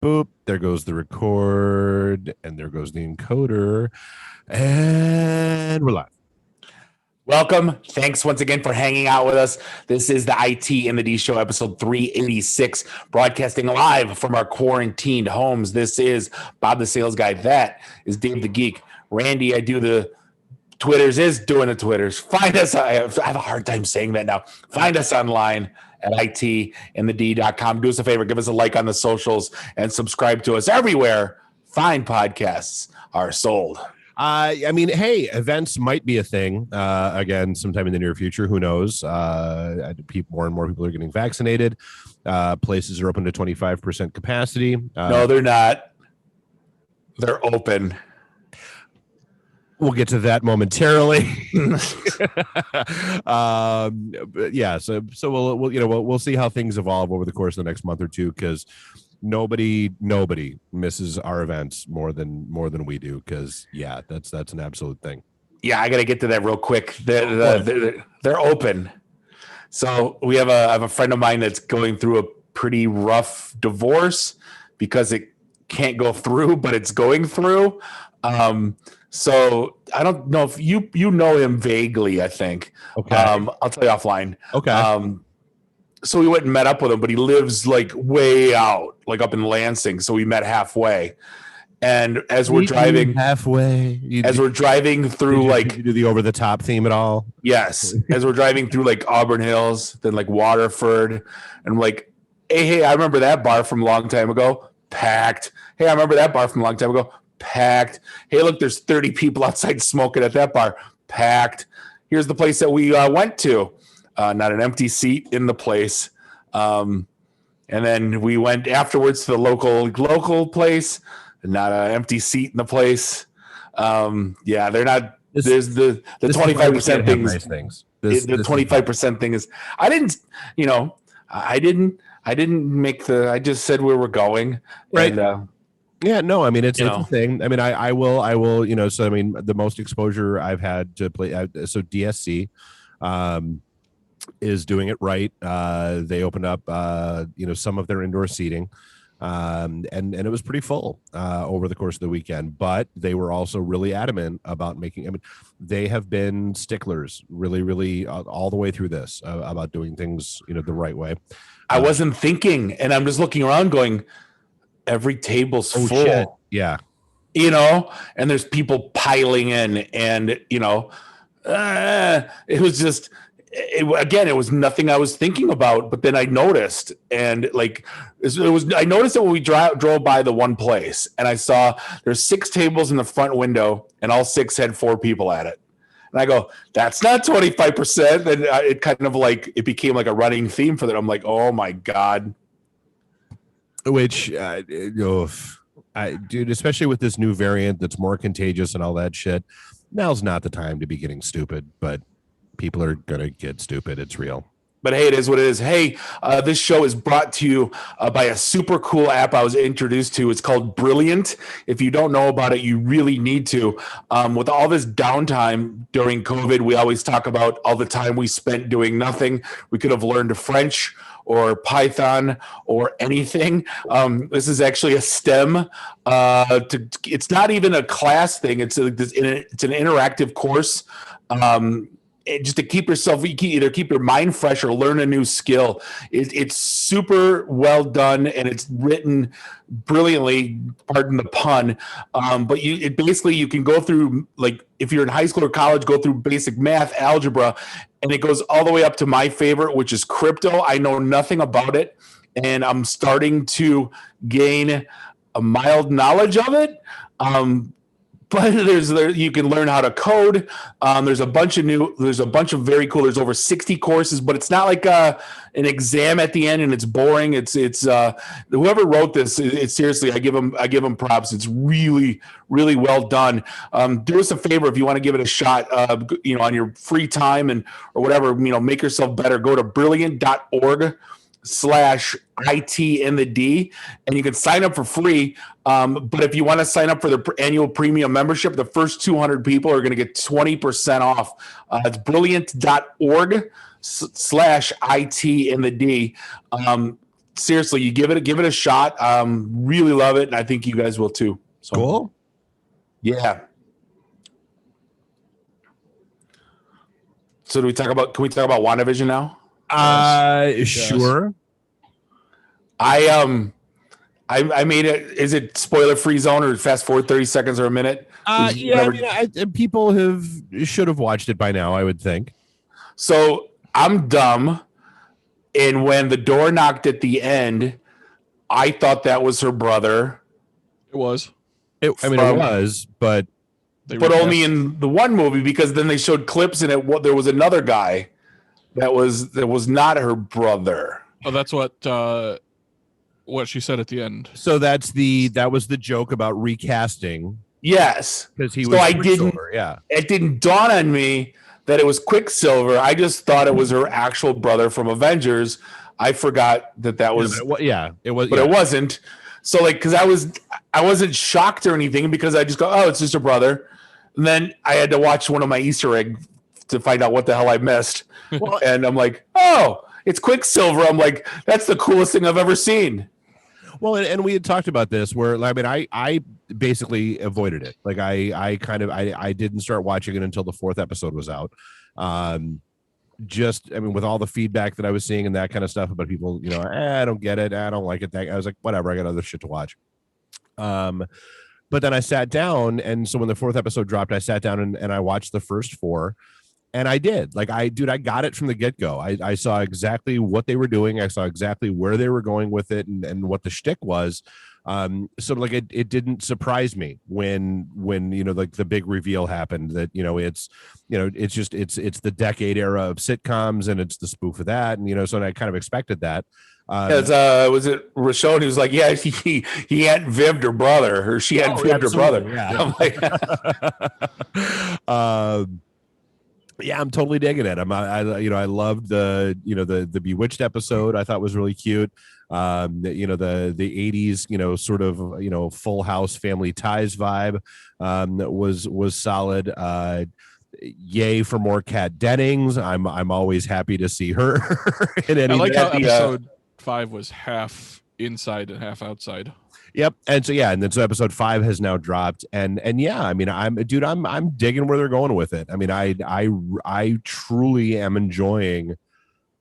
boop. There goes the record, and there goes the encoder, and we're live. Welcome. Thanks once again for hanging out with us. This is the IT and the D Show, episode 386, broadcasting live from our quarantined homes. This is Bob the Sales Guy. That is Dave the Geek. Randy, I do the Twitters, is doing the Twitters. Find us. I have a hard time saying that now. Find us online at itandthed.com. Do us a favor. Give us a like on the socials and subscribe to us everywhere fine podcasts are sold. I mean, hey, events might be a thing again sometime in the near future. Who knows? More and more people are getting vaccinated. Places are open to 25% capacity. No, they're not. They're open. We'll get to that momentarily. Yeah, so we'll see how things evolve over the course of the next month or two, because nobody misses our events more than we do, because that's an absolute thing. Yeah, I got to get to that real quick. They're open. So I have a friend of mine that's going through a pretty rough divorce because it can't go through, but it's going through. So I don't know if you know him vaguely, I think. Okay. I'll tell you offline. Okay. So we went and met up with him, but he lives like way out, like up in Lansing. So we met halfway. And as we're driving we're driving through, like, you do the over the top theme at all? Yes. As we're driving through like Auburn Hills, then like Waterford, and I'm like, hey, I remember that bar from a long time ago, packed. Hey, I remember that bar from a long time ago, packed. Hey, look, there's 30 people outside smoking at that bar, packed. Here's the place that we went to. Not an empty seat in the place. And then we went afterwards to the local place, not an empty seat in the place. Yeah, they're not. There's the 25% things. Nice things. The 25% thing is, I didn't make the. I just said where we're going. Right. And, yeah, no, I mean, it's a thing. I mean, I will, so, I mean, the most exposure I've had to play, so DSC is doing it right. They opened up, some of their indoor seating, and it was pretty full over the course of the weekend, but they were also really adamant about they have been sticklers really, really all the way through this about doing things, the right way. I wasn't thinking, and I'm just looking around going, every table's full. Shit. Yeah. And there's people piling in, and, it was just, it was nothing I was thinking about, but then I noticed, and I noticed it when we drove by the one place, and I saw there's 6 tables in the front window, and all 6 had 4 people at it. And I go, that's not 25%. And it kind of it became like a running theme for that. I'm like, oh my God. Which, dude, especially with this new variant that's more contagious and all that shit, now's not the time to be getting stupid, but people are going to get stupid. It's real. But hey, it is what it is. Hey, this show is brought to you by a super cool app I was introduced to. It's called Brilliant. If you don't know about it, you really need to. With all this downtime during COVID, we always talk about all the time we spent doing nothing. We could have learned French or Python or anything. This is actually a STEM. It's not even a class thing. It's an interactive course. Just to keep yourself, you can either keep your mind fresh or learn a new skill. It's super well done, and it's written brilliantly, pardon the pun. But you can go through, like, if you're in high school or college, go through basic math, algebra, and it goes all the way up to my favorite, which is crypto. I know nothing about it, and I'm starting to gain a mild knowledge of it. But you can learn how to code. There's a bunch of very cool. There's over 60 courses, but it's not like an exam at the end and it's boring. It's whoever wrote this. It's seriously, I give them props. It's really, really well done. Do us a favor if you want to give it a shot. On your free time or whatever. Make yourself better. Go to brilliant.org/IT in the D, and you can sign up for free. But if you want to sign up for the annual premium membership, the first 200 people are going to get 20% off. It's brilliant.org/IT in the D. seriously, you give it a shot. Really love it, and I think you guys will too. So, Cool. Yeah. So can we talk about WandaVision now? Sure. I made it. Is it spoiler free zone or fast forward 30 seconds or a minute? Yeah, people should have watched it by now, I would think. So I'm dumb, and when the door knocked at the end, I thought that was her brother. It was. It was, but only in the one movie, because then they showed clips and there was another guy that was not her brother. Oh, that's what she said at the end. So that was the joke about recasting. Yes, because he was Quicksilver. Yeah, it didn't dawn on me that it was Quicksilver. I just thought it was her actual brother from Avengers. I forgot that was. It was, but it wasn't. So because I wasn't shocked or anything, because I just go, oh, it's just her brother. And then I had to watch one of my Easter eggs to find out what the hell I missed. And I'm like, oh, it's Quicksilver. I'm like, that's the coolest thing I've ever seen. Well, and we had talked about this where, I mean, I basically avoided it. Like I didn't start watching it until the 4th episode was out. With all the feedback that I was seeing and that kind of stuff about people, I don't get it. I don't like it. I was like, whatever, I got other shit to watch. But then I sat down, and so when the 4th episode dropped, I sat down and I watched the first 4, and I did. I got it from the get-go. I saw exactly what they were doing. I saw exactly where they were going with it and what the shtick was. So it didn't surprise me when the big reveal happened that it's the decade era of sitcoms, and it's the spoof of that, and so I kind of expected that. Was it Rashon who's like, yeah, he hadn't vived her brother, or she hadn't vived her brother. Yeah. I'm like, yeah, I'm totally digging it. I loved the Bewitched episode. I thought was really cute. The 80s, sort of, Full House Family Ties vibe, was solid. Yay for more Kat Dennings. I'm always happy to see her in any. I like how episode 5 was half inside and half outside. Yep. And so episode 5 has now dropped, and yeah, I mean, I'm digging where they're going with it. I mean, I truly am enjoying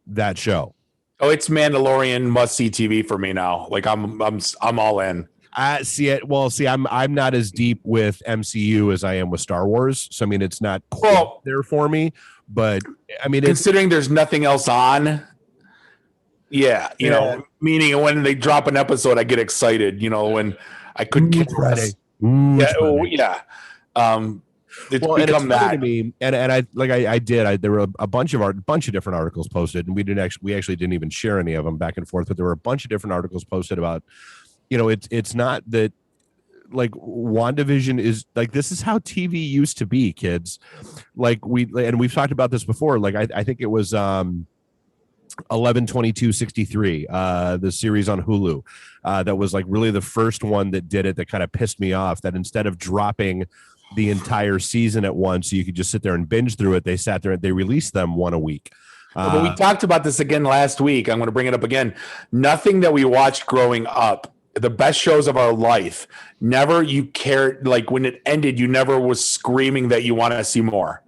that show. Oh, it's Mandalorian must-see TV for me now. Like I'm all in. I'm not as deep with MCU as I am with Star Wars. So I mean, it's not there for me. But I mean, considering there's nothing else on, meaning when they drop an episode, I get excited. When I couldn't get ready. It's become that to me, and I did. There were a bunch of different articles posted, and we actually didn't even share any of them back and forth. But there were a bunch of different articles posted about, it's not that like WandaVision is like, this is how TV used to be, kids. Like we've talked about this before. Like I think it was 11/22/63, the series on Hulu, that was like really the first one that did it. That kind of pissed me off. That instead of dropping the entire season at once, so you could just sit there and binge through it, they sat there and they released them one a week. But we talked about this again last week. I'm going to bring it up again. Nothing that we watched growing up, the best shows of our life, never you cared, like when it ended, you never was screaming that you want to see more.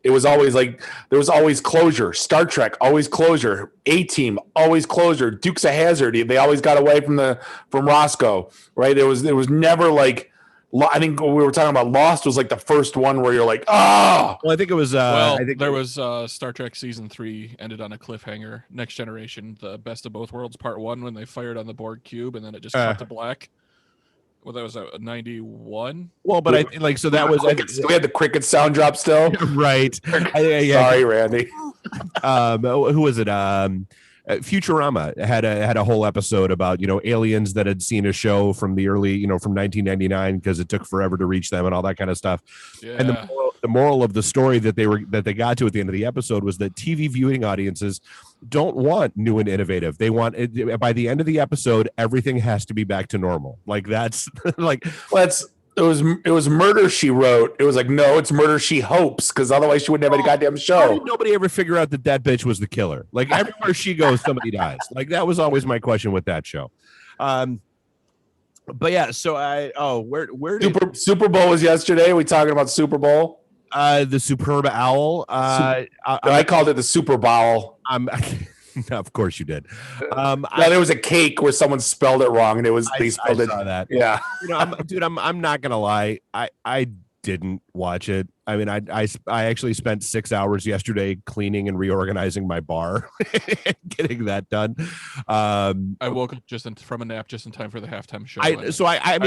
It was always like, there was always closure. Star Trek, always closure. A-Team, always closure. Dukes of Hazzard, they always got away from Roscoe, right? There was never like, I think we were talking about Lost was like the first one where you're like, oh. Well, I think it was. There was Star Trek season 3 ended on a cliffhanger. Next Generation, the Best of Both Worlds Part 1, when they fired on the Borg cube and then it just cut to black. Well, that was a 91. Well, but I like so that was. We had the cricket sound drop still, right? Sorry, Randy. Who was it? Futurama had a whole episode about aliens that had seen a show from the early from 1999 because it took forever to reach them and all that kind of stuff. Yeah. And the moral of the story that they got to at the end of the episode was that TV viewing audiences don't want new and innovative. They want by the end of the episode everything has to be back to normal. Like that's like it was Murder She Wrote. It was like, no, it's Murder She Hopes, because otherwise she wouldn't have any goddamn How show. did nobody ever figure out that bitch was the killer? Like everywhere she goes, somebody dies. Like that was always my question with that show. But yeah, so where did Super Bowl was yesterday. We talking about Super Bowl? The Superb Owl? I called it the Super Bowl. Of course you did. There was a cake where someone spelled it wrong, and they spelled it. I saw that. Yeah, I'm not gonna lie. I didn't watch it. I mean, I actually spent 6 hours yesterday cleaning and reorganizing my bar, getting that done. I woke up from a nap just in time for the halftime show. I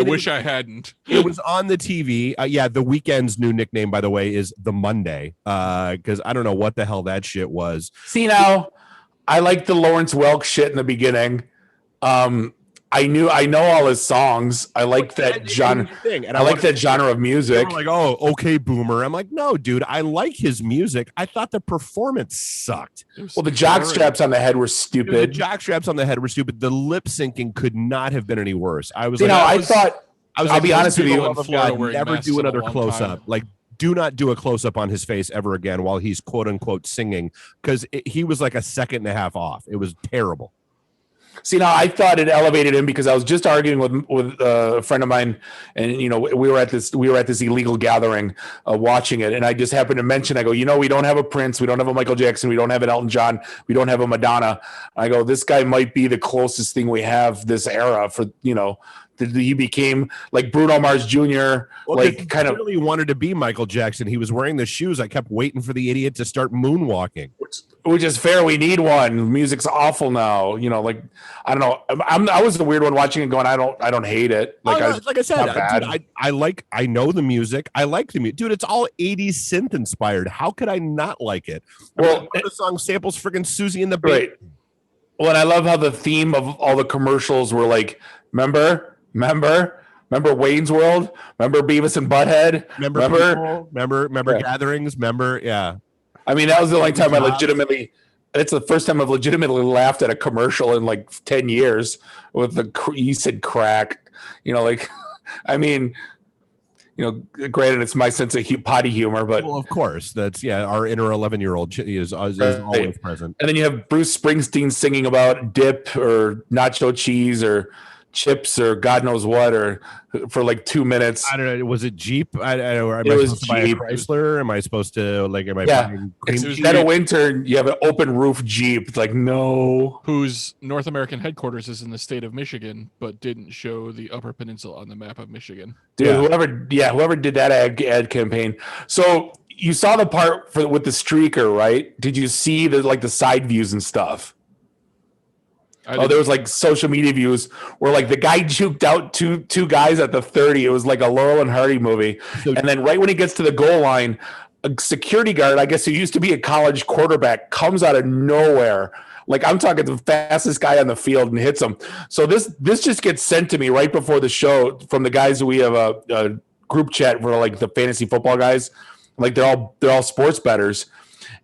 wish I hadn't. It was on the TV. The Weeknd's new nickname, by the way, is the Monday. Because I don't know what the hell that shit was. See, now I like the Lawrence Welk shit in the beginning. I know all his songs. I like that genre. I like that genre of music. Like, oh, okay, boomer. I'm like, no, dude, I like his music. I thought the performance sucked. Well, the jock straps on the head were stupid. The jock straps on the head were stupid. The lip syncing could not have been any worse. I'll be honest with you. Never do another close up. Like, do not do a close up on his face ever again while he's quote unquote singing, because he was like a second and a half off. It was terrible. See, now I thought it elevated him because I was just arguing with a friend of mine, and we were at this illegal gathering watching it, and I just happened to mention, I go, we don't have a Prince, we don't have a Michael Jackson, we don't have an Elton John, we don't have a Madonna. I go, this guy might be the closest thing we have this era for he became like Bruno Mars Jr. Like kind of really wanted to be Michael Jackson. He was wearing the shoes. I kept waiting for the idiot to start moonwalking. Which is fair. We need one. Music's awful now. I don't know. I was the weird one watching it, going, I don't hate it. Like I said, dude, I know the music. I like the music, dude. It's all 80s synth inspired. How could I not like it? Well, the song samples freaking Susie and the Baby. Right. Well, and I love how the theme of all the commercials were like, remember Wayne's World? Remember Beavis and Butthead? Remember gatherings? Yeah. I mean, that was the only time it's the first time I've legitimately laughed at a commercial in like 10 years with you said crack, I mean, granted it's my sense of potty humor, but well, of course that's our inner 11-year-old is always present. And then you have Bruce Springsteen singing about dip or nacho cheese or chips or God knows what, or for like 2 minutes. I don't know. Was it Jeep? Am I supposed to buy a Chrysler? Am I supposed to buying it's dead of winter? You have an open roof Jeep. It's like, no. Whose North American headquarters is in the state of Michigan, but didn't show the Upper Peninsula on the map of Michigan. Dude, whoever did that ad campaign. So you saw the part with the streaker, right? Did you see the side views and stuff? There was like social media views where like the guy juked out two guys at the 30. It was like a Laurel and Hardy movie. And then right when he gets to the goal line, a security guard, I guess who used to be a college quarterback, comes out of nowhere. Like I'm talking the fastest guy on the field and hits him. So this just gets sent to me right before the show from the guys who we have a group chat for like the fantasy football guys. Like they're all sports bettors.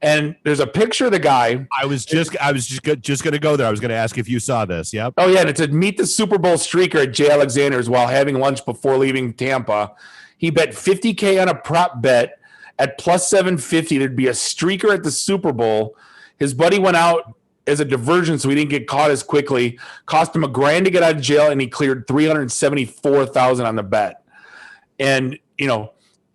And there's a picture of the guy. I was just going to go there. I was going to ask if you saw this. Yep. Oh yeah, and it said meet the Super Bowl streaker at Jay Alexander's while having lunch before leaving Tampa. He bet $50K on a prop bet at plus 750. There'd be a streaker at the Super Bowl. His buddy went out as a diversion, so he didn't get caught as quickly. Cost him $1,000 to get out of jail, and he cleared $374,000 on the bet. And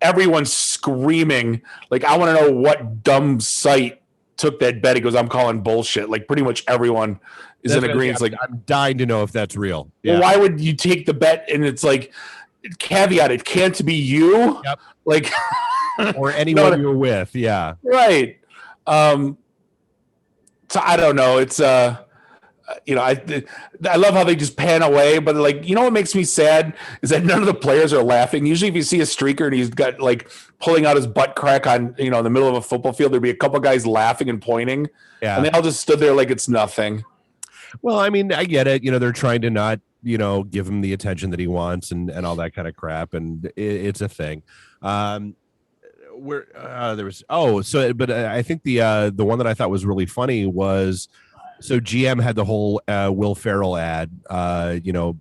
everyone's screaming, like, I want to know what dumb site took that bet. He goes, I'm calling bullshit. Like, pretty much everyone is in agreement. Like, I'm dying to know if that's real. Yeah. Well, why would you take the bet? And it's like, caveat, it can't be you. Yep. Like, or anyone you're with. Yeah. Right. So I don't know. It's, I love how they just pan away, but like, what makes me sad is that none of the players are laughing. Usually if you see a streaker and he's got like pulling out his butt crack on, in the middle of a football field, there'd be a couple guys laughing and pointing. Yeah. And they all just stood there like it's nothing. Well, I mean, I get it. They're trying to not, give him the attention that he wants and all that kind of crap. And it's a thing. But I think the one that I thought was really funny was, so GM had the whole Will Ferrell ad,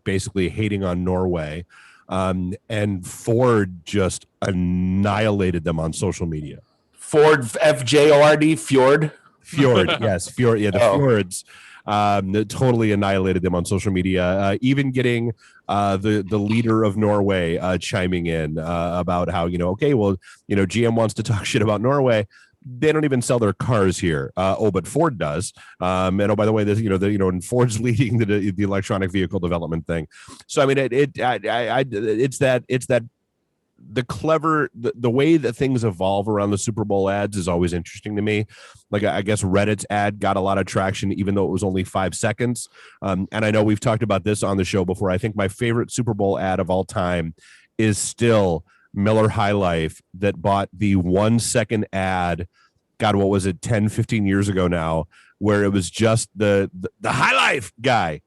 basically hating on Norway. and Ford just annihilated them on social media. Ford, FJORD, Fjord. Fjord, yes, Fjord, yeah, the Fjords. That totally annihilated them on social media. Even getting the leader of Norway chiming in about how GM wants to talk shit about Norway. They don't even sell their cars here. But Ford does. And by the way, this and Ford's leading the electronic vehicle development thing. So I mean, it's that. The clever the way that things evolve around the Super Bowl ads is always interesting to me. Like, I guess Reddit's ad got a lot of traction, even though it was only 5 seconds. And I know we've talked about this on the show before. I think my favorite Super Bowl ad of all time is still Miller High Life, that bought the 1 second ad. God, what was it, 10, 15 years ago now, where it was just the High Life guy.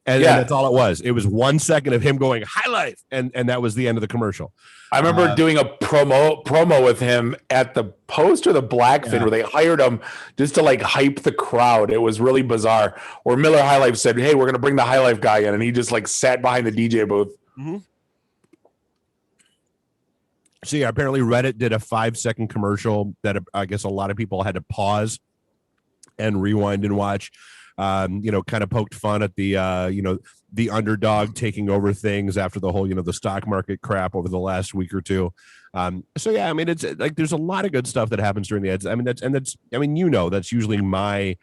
And that's all it was. It was 1 second of him going High Life, and that was the end of the commercial. I remember doing a promo with him at the Post or the Blackfin, where they hired him just to like hype the crowd. It was really bizarre. Where Miller High Life said, "Hey, we're going to bring the High Life guy in," and he just like sat behind the DJ booth. Mm-hmm. So yeah, apparently Reddit did a 5-second commercial that I guess a lot of people had to pause and rewind and watch. Kind of poked fun at the underdog taking over things after the whole, the stock market crap over the last week or two. So yeah, I mean, it's like there's a lot of good stuff that happens during the ads. I mean, that's usually my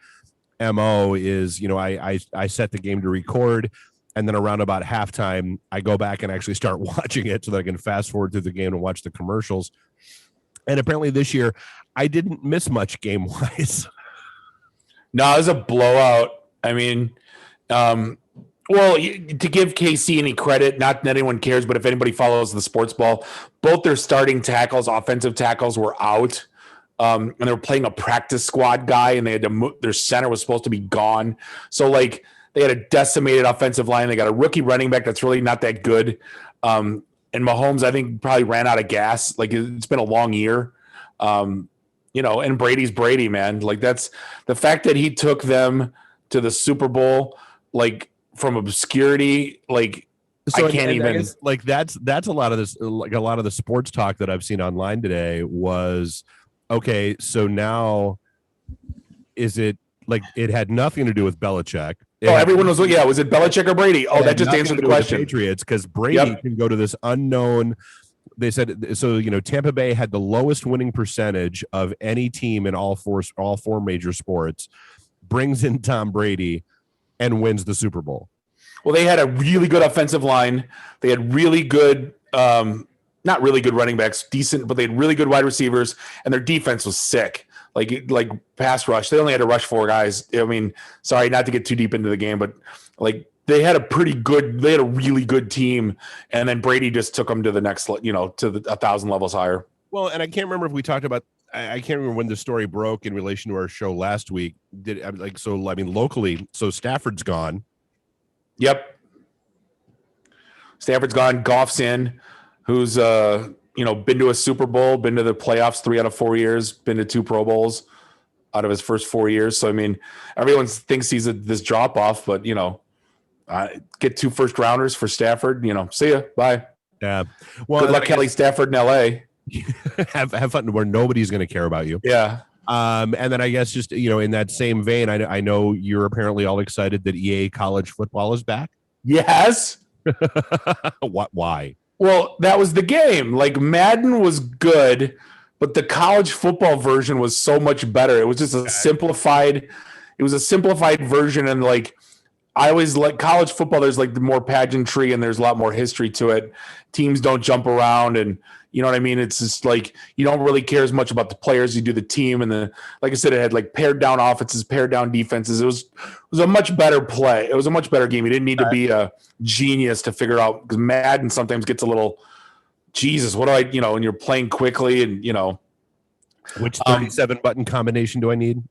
MO is, I set the game to record, and then around about halftime, I go back and actually start watching it so that I can fast forward through the game and watch the commercials. And apparently this year, I didn't miss much game wise. No, it was a blowout. I mean, to give KC any credit, not that anyone cares, but if anybody follows the sports ball, both their starting tackles, offensive tackles, were out. And they were playing a practice squad guy, and they had to their center was supposed to be gone. So, like, they had a decimated offensive line. They got a rookie running back that's really not that good. And Mahomes, I think, probably ran out of gas. Like, it's been a long year. And Brady's Brady, man. Like, that's the fact that he took them to the Super Bowl, like, from obscurity. Like, so I can't even. I guess, like, that's a lot of this. Like, a lot of the sports talk that I've seen online today was, okay, so now is it like it had nothing to do with Belichick? Everyone was, was it Belichick or Brady? Oh, that just answered the question. Patriots, because Brady can go to this unknown. They said so. Tampa Bay had the lowest winning percentage of any team in all four major sports. Brings in Tom Brady and wins the Super Bowl. Well, they had a really good offensive line. They had really good, not really good running backs, decent, but they had really good wide receivers, and their defense was sick. Like pass rush. They only had to rush 4 guys. I mean, sorry, not to get too deep into the game, but like. They had a really good team, and then Brady just took them to the next, to 1,000 levels higher. Well, and I can't remember if we talked about. I can't remember when the story broke in relation to our show last week. Locally, so Stafford's gone. Yep, Stafford's gone. Goff's in, who's been to a Super Bowl, been to the playoffs 3 out of 4 years, been to 2 Pro Bowls out of his first 4 years. So I mean, everyone thinks he's this drop off, but get 2 first rounders for Stafford. See ya. Bye. Yeah. Well, good luck, Kelly Stafford in LA. have fun where nobody's going to care about you. Yeah. And then I guess just in that same vein, I know you're apparently all excited that EA college football is back. Yes. What? Why? Well, that was the game. Like, Madden was good, but the college football version was so much better. It was just a simplified version, and like. I always like college football. There's like the more pageantry and there's a lot more history to it. Teams don't jump around, and you know what I mean? It's just like, you don't really care as much about the players. You do the team, and like I said, it had like pared down offenses, pared down defenses. It was a much better play. It was a much better game. You didn't need to be a genius to figure out, because Madden sometimes gets a little, Jesus, what do I, when you're playing quickly and, which 37 button combination do I need?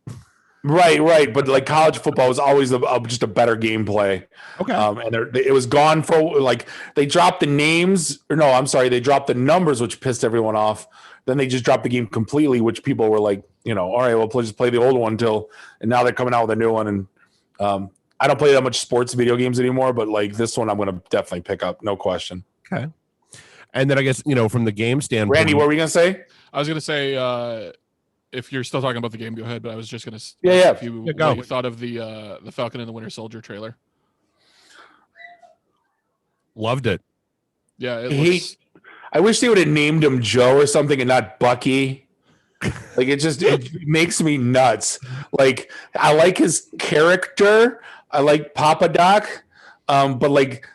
Right. But like college football was always just a better gameplay. Okay. And it was gone for like, they dropped the names, they dropped the numbers, which pissed everyone off. Then they just dropped the game completely, which people were like, all right, well, just play the old one and now they're coming out with a new one. And I don't play that much sports video games anymore, but like this one, I'm going to definitely pick up. No question. Okay. And then I guess, from the game standpoint, Randy, what were you gonna say? I was gonna say, if you're still talking about the game, go ahead. But I was just gonna Yeah. if you, go. what you thought of the Falcon and the Winter Soldier trailer. Loved it. Yeah, I wish they would have named him Joe or something and not Bucky. Like it makes me nuts. Like I like his character. I like Papa Doc. But like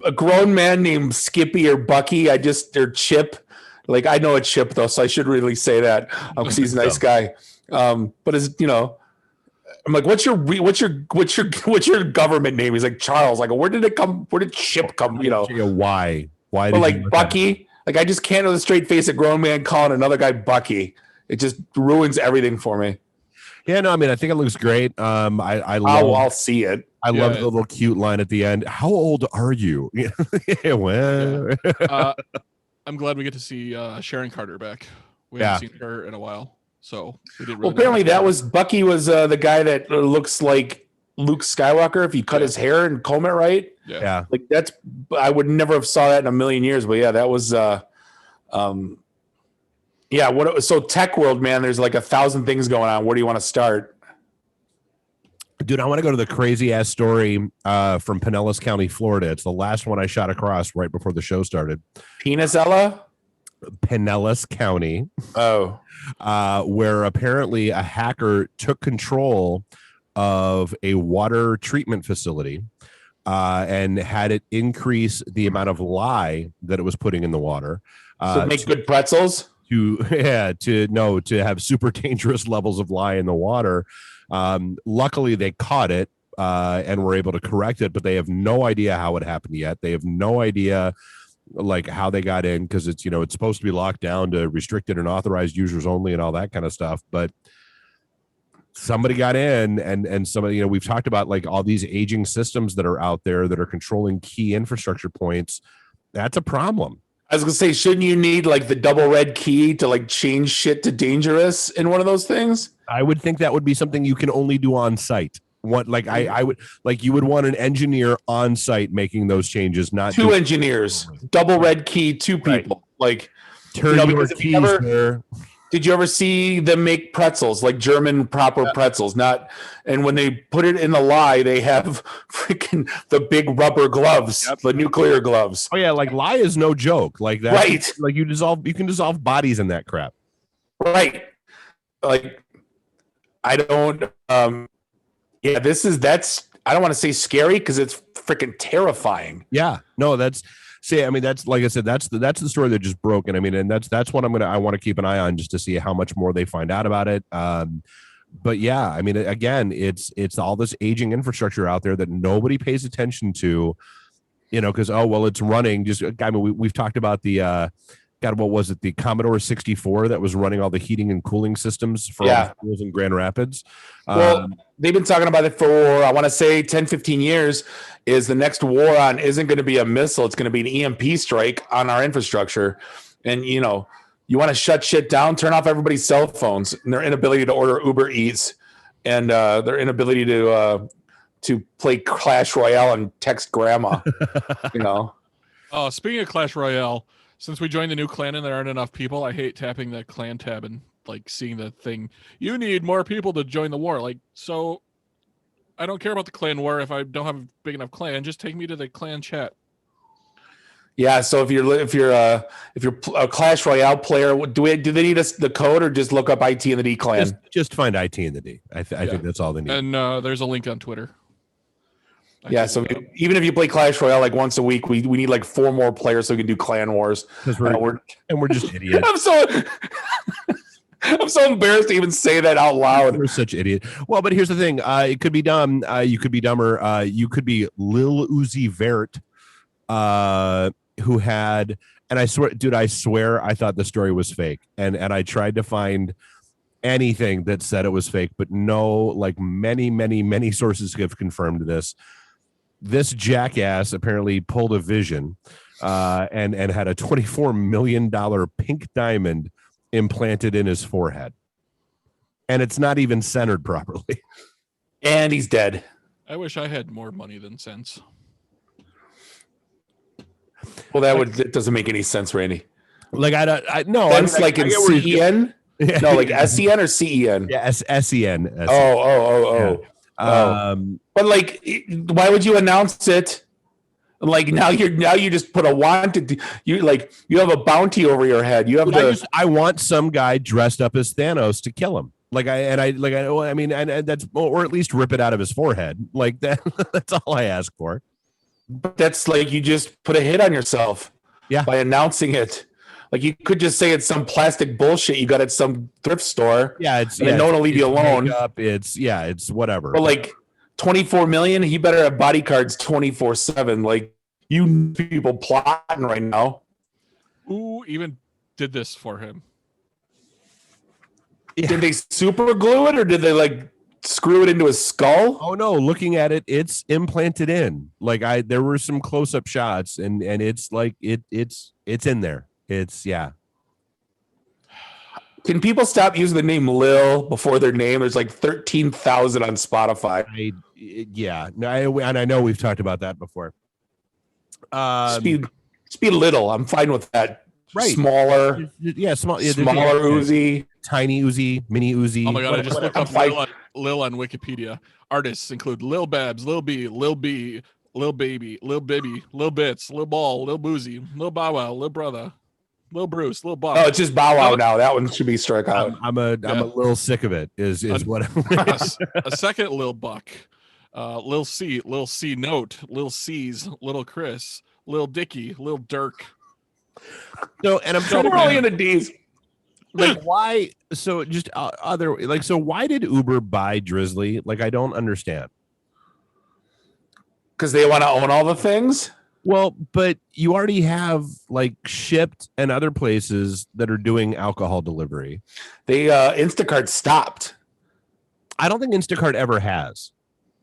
a grown man named Skippy or Bucky, or Chip. Like I know a Chip though, so I should really say that because he's a nice guy. But I'm like, what's your government name? He's like Charles. Like, where did it come? Where did Chip come? Why? Why? But like Bucky, like I just can't with a straight face a grown man calling another guy Bucky. It just ruins everything for me. Yeah, no, I mean, I think it looks great. I'll see it. I love the little cute line at the end. How old are you? Yeah, well, I'm glad we get to see Sharon Carter back. We haven't seen her in a while, so we did. Well, apparently Bucky was the guy that looks like Luke Skywalker if you cut his hair and comb it right. Yeah. Like I would never have saw that in a million years, but yeah, that was so tech world, man, there's like 1,000 things going on. Where do you want to start? Dude, I want to go to the crazy ass story from Pinellas County, Florida. It's the last one I shot across right before the show started. Penisella? Pinellas County. Oh. Where apparently a hacker took control of a water treatment facility and had it increase the amount of lye that it was putting in the water. So make good pretzels? To have super dangerous levels of lye in the water. Luckily, they caught it and were able to correct it, but they have no idea how it happened yet. They have no idea like how they got in because it's supposed to be locked down to restricted and authorized users only and all that kind of stuff. But somebody got in and somebody, we've talked about like all these aging systems that are out there that are controlling key infrastructure points. That's a problem. I was gonna say, shouldn't you need like the double red key to like change shit to dangerous in one of those things? I would think that would be something you can only do on site. I would like you would want an engineer on site making those changes, not two engineers, double red key, two people. Right. Like turn your keys there. Did you ever see them make pretzels, like German proper pretzels? And when they put it in the lye, they have freaking the big rubber gloves, the nuclear gloves. Oh yeah, like lye is no joke. Like that, right? Like you can dissolve bodies in that crap. Right. Like I don't. That's. I don't want to say scary because it's freaking terrifying. Yeah. No, that's. See, I mean, that's like I said, that's the story that just broke, and I mean, and that's what I want to keep an eye on just to see how much more they find out about it. But yeah, I mean, again, it's all this aging infrastructure out there that nobody pays attention to, because it's running. Just I mean, we've talked about the what was it, the Commodore 64 that was running all the heating and cooling systems for all the schools in Grand Rapids. Well, they've been talking about it for, I want to say 10, 15 years. Is the next war on isn't going to be a missile. It's going to be an EMP strike on our infrastructure. And, you want to shut shit down, turn off everybody's cell phones and their inability to order Uber Eats and their inability to play Clash Royale and text grandma, Oh, speaking of Clash Royale, since we joined the new clan and there aren't enough people, I hate tapping the clan tab and like seeing the thing. You need more people to join the war. Like, so I don't care about the clan war if I don't have a big enough clan. Just take me to the clan chat. Yeah. So if you're a Clash Royale player, do they need the code or just look up IT in the D clan? Just find IT in the D. I think that's all they need. And there's a link on Twitter. So even if you play Clash Royale like once a week, we need like 4 more players so we can do clan wars. Because we're just idiots. I'm so embarrassed to even say that out loud. We're such idiots. Well, but here's the thing. It could be dumb. You could be dumber. You could be Lil Uzi Vert, who had, and I swear I thought the story was fake. And I tried to find anything that said it was fake, but no, like many, many, many sources have confirmed this. This jackass apparently pulled a vision and had a $24 million pink diamond implanted in his forehead. And it's not even centered properly. And he's dead. I wish I had more money than sense. Well, it doesn't make any sense, Randy. Like I no, That's like in CEN. Yeah. No, like SEN or CEN. Yeah, SEN. Oh. But like, why would you announce it? Like now you just put a wanted. You have a bounty over your head. You have I want some guy dressed up as Thanos to kill him. Like I mean, and that's, or at least rip it out of his forehead. Like that. That's all I ask for. But that's like you just put a hit on yourself. Yeah. By announcing it. Like you could just say it's some plastic bullshit you got at some thrift store. Yeah, no one will leave you alone. Makeup, it's whatever. But like 24 million, he better have body cards 24/7. Like you people plotting right now. Who even did this for him? Yeah. Did they super glue it or did they like screw it into his skull? Oh no, looking at it, it's implanted in. Like there were some close-up shots and it's like it's in there. It's Can people stop using the name Lil before their name? There's like 13,000 on Spotify. I know we've talked about that before. Just be little. I'm fine with that. Right. Smaller. Yeah, smaller Uzi. Tiny Uzi, mini Uzi. Oh my god, I just looked up Lil on Wikipedia. Artists include Lil Babs, Lil B, Lil B, Lil Baby, Lil Bibby, Lil Bits, Lil Ball, Lil Boozy, Lil Bow Wow, Lil Brother, Lil Bruce, Lil Bob. Oh, it's just Bow Wow now. That one should be struck out. I'm a little sick of it. Is what a second Lil Buck, Lil C, Lil C Note, Lil C's, Little Chris, Lil Dicky, Lil Dirk. So, and I'm trying to really in the D's. Like why? So just so why did Uber buy Drizzly? Like I don't understand. Because they want to own all the things. Well, but you already have like Shipt and other places that are doing alcohol delivery. They Instacart stopped. I don't think Instacart ever has.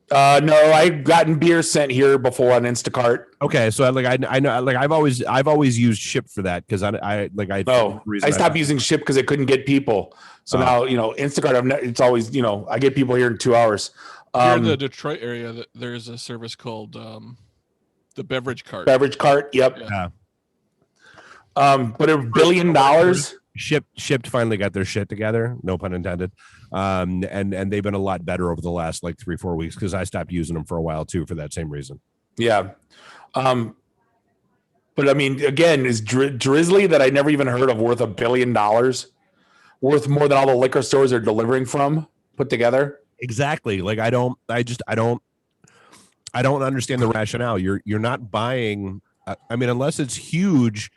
No, I've gotten beer sent here before on Instacart. Okay, so I know like I've always used Shipt for that because I stopped using Shipt because I couldn't get people. So now Instacart. It's always I get people here in 2 hours. Here in the Detroit area, there's a service called the Beverage Cart. Beverage Cart. Yep. Yeah. But $1 billion. Shipt finally got their shit together. No pun intended. And they've been a lot better over the last like 3-4 weeks because I stopped using them for a while too for that same reason. Yeah. But I mean, again, is Drizzly that I never even heard of worth $1 billion? Worth more than all the liquor stores are delivering from put together? Exactly. Like I don't understand the rationale. You're not buying. I mean, unless it's huge,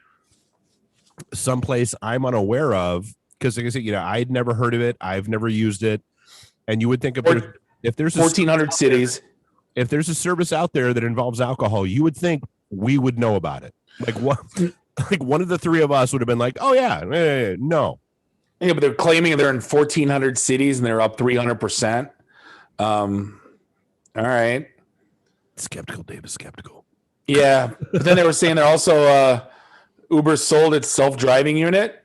someplace I'm unaware of. Because like I said, I'd never heard of it. I've never used it. And you would think if there's 1,400 cities, if there's a service out there that involves alcohol, you would think we would know about it. Like what? Like one of the three of us would have been like, "Oh yeah, no." Yeah, but they're claiming they're in 1,400 cities and they're up 300%. All right. Skeptical, David. Skeptical. Yeah, but then they were saying they're also Uber sold its self-driving unit,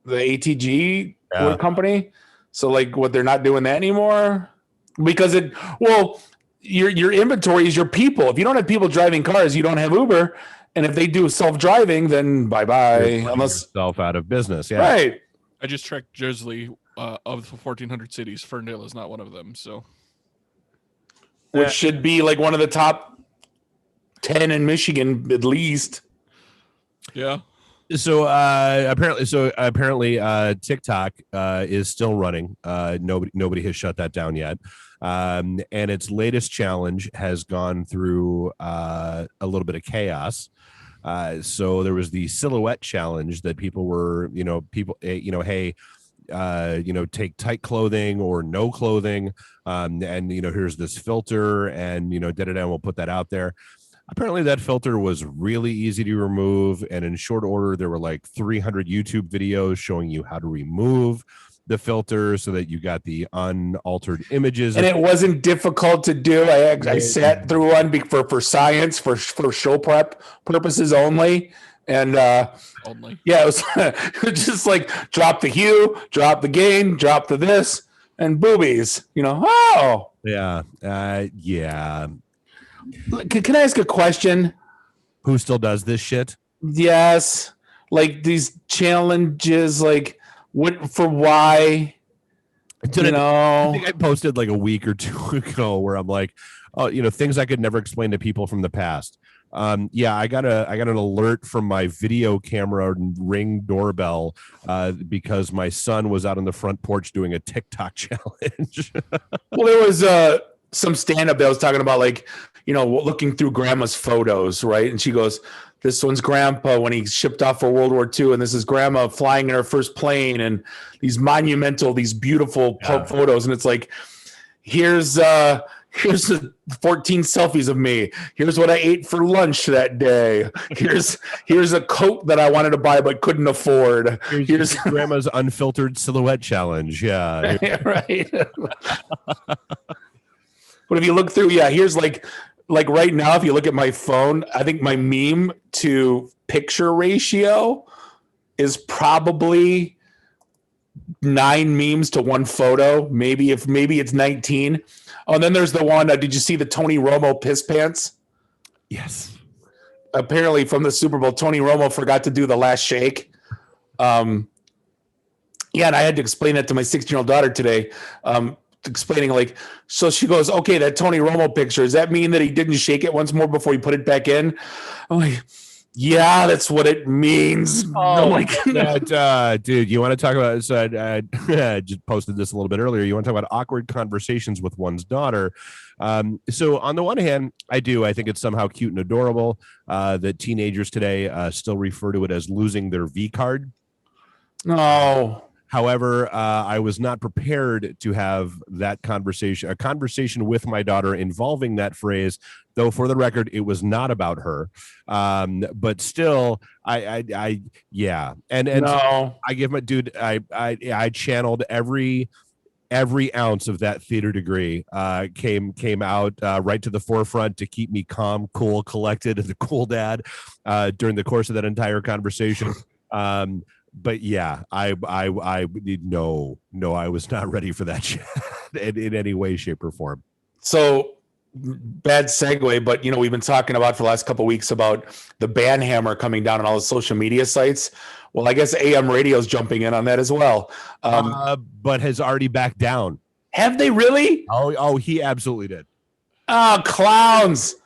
the ATG company. So like, what they're not doing that anymore because your inventory is your people. If you don't have people driving cars, you don't have Uber. And if they do self-driving, then bye-bye. Unless yourself out of business. Yeah. Right. I just checked Drizzly of the 1,400 cities. Ferndale is not one of them. So, which should be like one of the top 10 in Michigan, at least. Yeah. So apparently, TikTok is still running. Nobody has shut that down yet. And its latest challenge has gone through a little bit of chaos. So there was the silhouette challenge that people were, take tight clothing or no clothing. And here's this filter and, we'll put that out there. Apparently that filter was really easy to remove. And in short order, there were like 300 YouTube videos showing you how to remove the filter so that you got the unaltered images. And it wasn't difficult to do. I sat through one for science, for show prep purposes only. And only. Yeah, it was just like drop the hue, drop the gain, drop the this, and boobies. Oh. Yeah. Yeah. Can I ask a question? Who still does this shit? Yes. Like these challenges, like what for why, Dude, you I know? think I posted like a week or two ago where I'm like, oh, things I could never explain to people from the past. Yeah, I got an alert from my video camera Ring doorbell because my son was out on the front porch doing a TikTok challenge. Well, there was some stand-up that was talking about, like, looking through grandma's photos, right? And she goes, this one's grandpa when he shipped off for World War II, and this is grandma flying in her first plane, and these monumental, these beautiful photos. And it's like, here's the 14 selfies of me. Here's what I ate for lunch that day. Here's a coat that I wanted to buy but couldn't afford. Here's grandma's unfiltered silhouette challenge. Yeah. Right. But if you look through, here's like right now, if you look at my phone, I think my meme to picture ratio is probably 9 memes to 1 photo. Maybe it's 19. Oh, and then there's the one. Did you see the Tony Romo piss pants? Yes. Apparently from the Super Bowl, Tony Romo forgot to do the last shake. And I had to explain that to my 16-year-old daughter today. Explaining, like, so she goes, okay, that Tony Romo picture, does that mean that he didn't shake it once more before he put it back in? I'm like, yeah, that's what it means. Oh my God. Dude, you want to talk about, so I just posted this a little bit earlier. You want to talk about awkward conversations with one's daughter. So on the one hand, I think it's somehow cute and adorable that teenagers today still refer to it as losing their V card. No. However, I was not prepared to have a conversation with my daughter involving that phrase, though for the record, it was not about her. But still, yeah. And no. I give my dude, I channeled every ounce of that theater degree came out right to the forefront to keep me calm, cool, collected, and the cool dad during the course of that entire conversation. But yeah, I was not ready for that shit in any way, shape, or form. So bad segue, but we've been talking about for the last couple of weeks about the ban hammer coming down on all the social media sites. Well, I guess AM radio's jumping in on that as well. But has already backed down. Have they really? Oh, he absolutely did. Oh, clowns.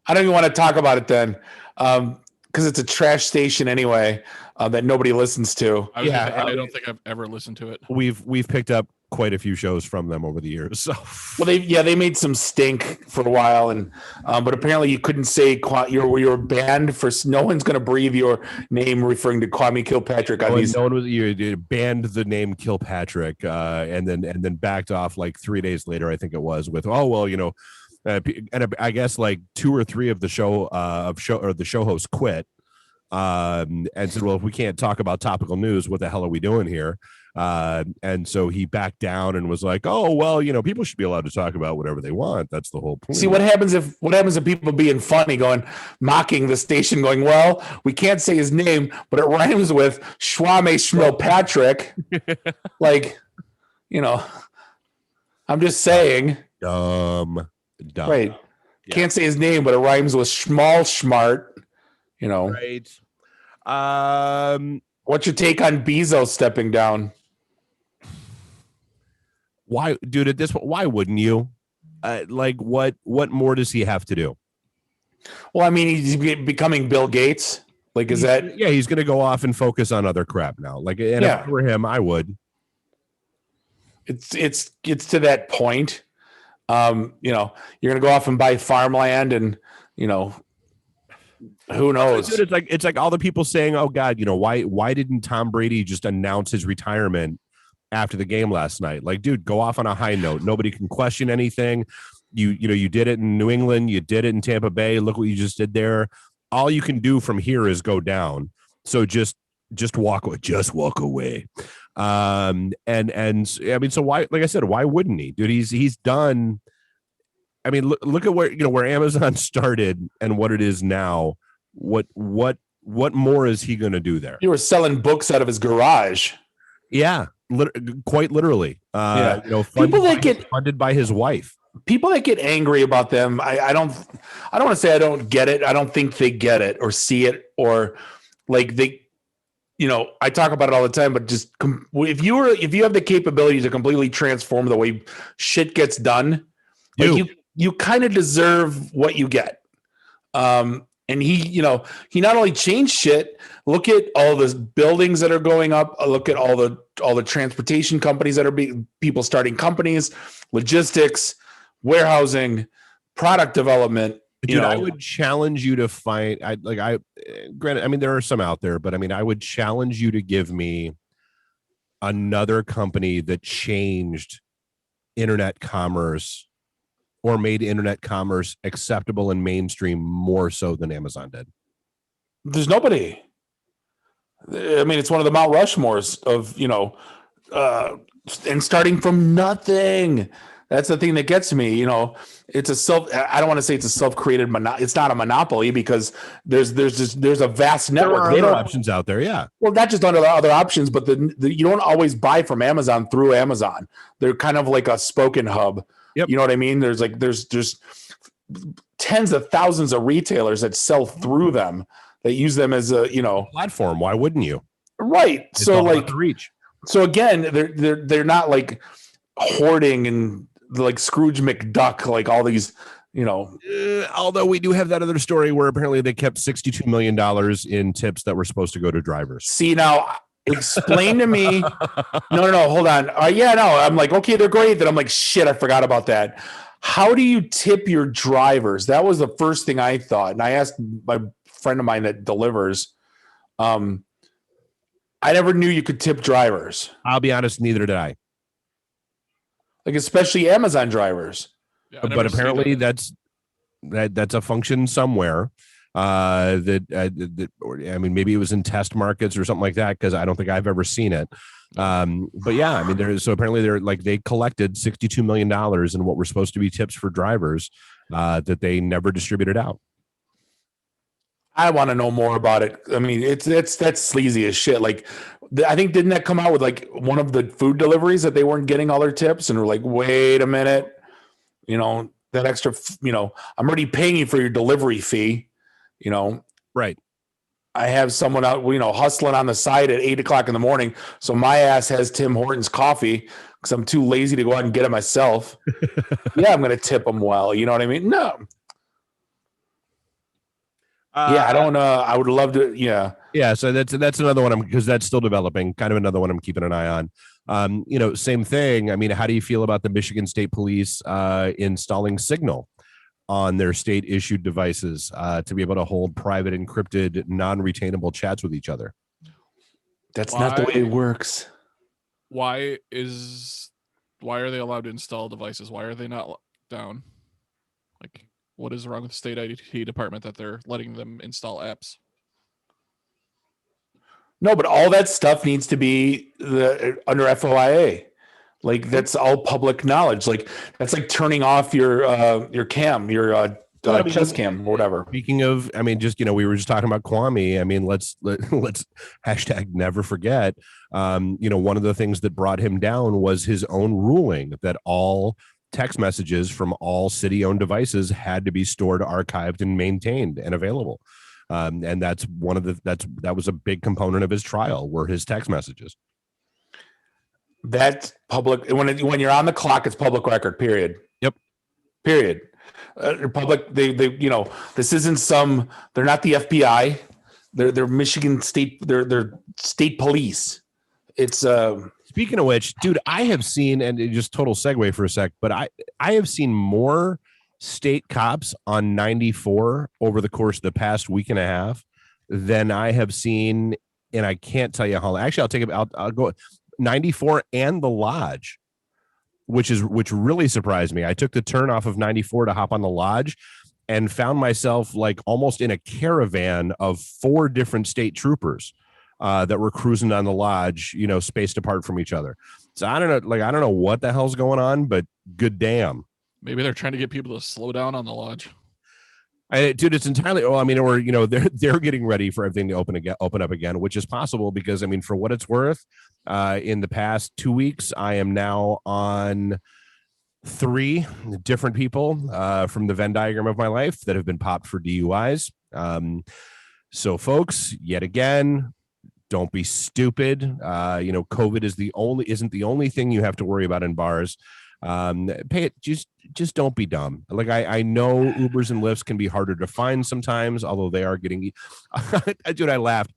I don't even want to talk about it then. Because it's a trash station anyway that nobody listens to. I don't think I've ever listened to it. We've picked up quite a few shows from them over the years. So, well, they made some stink for a while, and but apparently you couldn't say you're banned for. No one's going to breathe your name referring to Kwame Kilpatrick on these. No one was. You banned the name Kilpatrick, and then backed off like 3 days later. I think it was with and I guess like 2 or 3 of the show hosts quit and said, well, if we can't talk about topical news, what the hell are we doing here? And so he backed down and was like, oh, well, people should be allowed to talk about whatever they want. That's the whole point. See, what happens if people being funny, mocking the station, going, well, we can't say his name, but it rhymes with Schwame Schmo Patrick. Like, I'm just saying. Dumb. Right. Yeah. Can't say his name, but it rhymes with Schmal Schmart. Right. What's your take on Bezos stepping down? Why, dude? At this point, why wouldn't you? Like, what more does he have to do? Well, I mean, he's becoming Bill Gates. Like, is that? Yeah, he's going to go off and focus on other crap now. Like, and if I were him, I would. It's to that point. You're going to go off and buy farmland, and who knows? Dude, it's like all the people saying, "Oh God, why didn't Tom Brady just announce his retirement after the game last night?" Like, dude, go off on a high note. Nobody can question anything. You did it in New England. You did it in Tampa Bay. Look what you just did there. All you can do from here is go down. So just walk away. Just walk away. And I mean, so why? Like I said, why wouldn't he, dude? He's done. I mean, look at where Amazon started and what it is now. What more is he going to do there? You were selling books out of his garage. Yeah, quite literally. People that get funded by his wife. People that get angry about them, I don't want to say I don't get it. I don't think they get it or see it, or Like I talk about it all the time, but just if you have the capability to completely transform the way shit gets done, you kind of deserve what you get. And he not only changed shit. Look at all the buildings that are going up. Look at all the transportation companies that are people starting companies, logistics, warehousing, product development. Dude, I would challenge you to find. Granted, I mean, there are some out there, but I mean, I would challenge you to give me another company that changed internet commerce or made internet commerce acceptable and mainstream more so than Amazon did. There's nobody. I mean, it's one of the Mount Rushmores of, and starting from nothing. That's the thing that gets me. It's I don't want to say it's a self-created it's not a monopoly, because there's a vast network. There are other options out there, yeah. Well, not just other options, but you don't always buy from Amazon through Amazon. They're kind of like a spoken hub. Yep. You know what I mean? There's tens of thousands of retailers that sell through them, that use them as a platform. Why wouldn't you? Right. It's so like reach. So again, they're not like hoarding and like Scrooge McDuck, like all these, although we do have that other story where apparently they kept $62 million in tips that were supposed to go to drivers. See, now explain to me. No, hold on. I'm like, okay, they're great. Then I'm like, shit, I forgot about that. How do you tip your drivers? That was the first thing I thought. And I asked my friend of mine that delivers. I never knew you could tip drivers. I'll be honest, neither did I. Like, especially Amazon drivers. Yeah, but apparently that's a function somewhere. I mean, maybe it was in test markets or something like that, because I don't think I've ever seen it. But yeah, I mean, apparently they collected $62 million in what were supposed to be tips for drivers that they never distributed out. I want to know more about it. I mean, that's sleazy as shit. Like, I think, didn't that come out with like one of the food deliveries that they weren't getting all their tips, and we're like, wait a minute, that extra, I'm already paying you for your delivery fee, right. I have someone out, hustling on the side at 8:00 in the morning. So my ass has Tim Hortons coffee because I'm too lazy to go out and get it myself. Yeah, I'm going to tip them well. You know what I mean? No. I don't know. I would love to. Yeah. Yeah. So that's another one because that's still developing. Kind of another one I'm keeping an eye on. Same thing. I mean, how do you feel about the Michigan State Police installing Signal on their state issued devices to be able to hold private, encrypted, non-retainable chats with each other? That's not the way it works. Why are they allowed to install devices? Why are they not locked down? Like, what is wrong with the state IT department that they're letting them install apps? No, but all that stuff needs to be under FOIA. Like, that's all public knowledge. Like, that's like turning off your cam, your chest cam or whatever. Speaking of, I mean, just, we were just talking about Kwame. I mean, let's hashtag never forget. One of the things that brought him down was his own ruling that all text messages from all city-owned devices had to be stored, archived, and maintained and available. And that's that was a big component of his trial, were his text messages. That's public. When you're on the clock, it's public record. Period. Yep. Period. Public. They this isn't some. They're not the FBI. They're Michigan State. They're state police. It's Speaking of which, dude, I have seen, and just total segue for a sec, but I have seen more state cops on 94 over the course of the past week and a half than I have seen, and I can't tell you how long. Actually, I'll take it. I'll go 94 and the Lodge, which really surprised me. I took the turn off of 94 to hop on the Lodge and found myself like almost in a caravan of 4 different state troopers that were cruising on the Lodge, spaced apart from each other. So I don't know what the hell's going on, but good damn. Maybe they're trying to get people to slow down on the Lodge. Dude, it's entirely. Well, I mean, or they're getting ready for everything to open up again, which is possible because, I mean, for what it's worth, in the past 2 weeks, I am now on 3 different people from the Venn diagram of my life that have been popped for DUIs. So, folks, yet again, don't be stupid. COVID isn't the only thing you have to worry about in bars. Pay it. Just don't be dumb. Like I know Ubers and Lyfts can be harder to find sometimes, although they are getting. Dude, I laughed.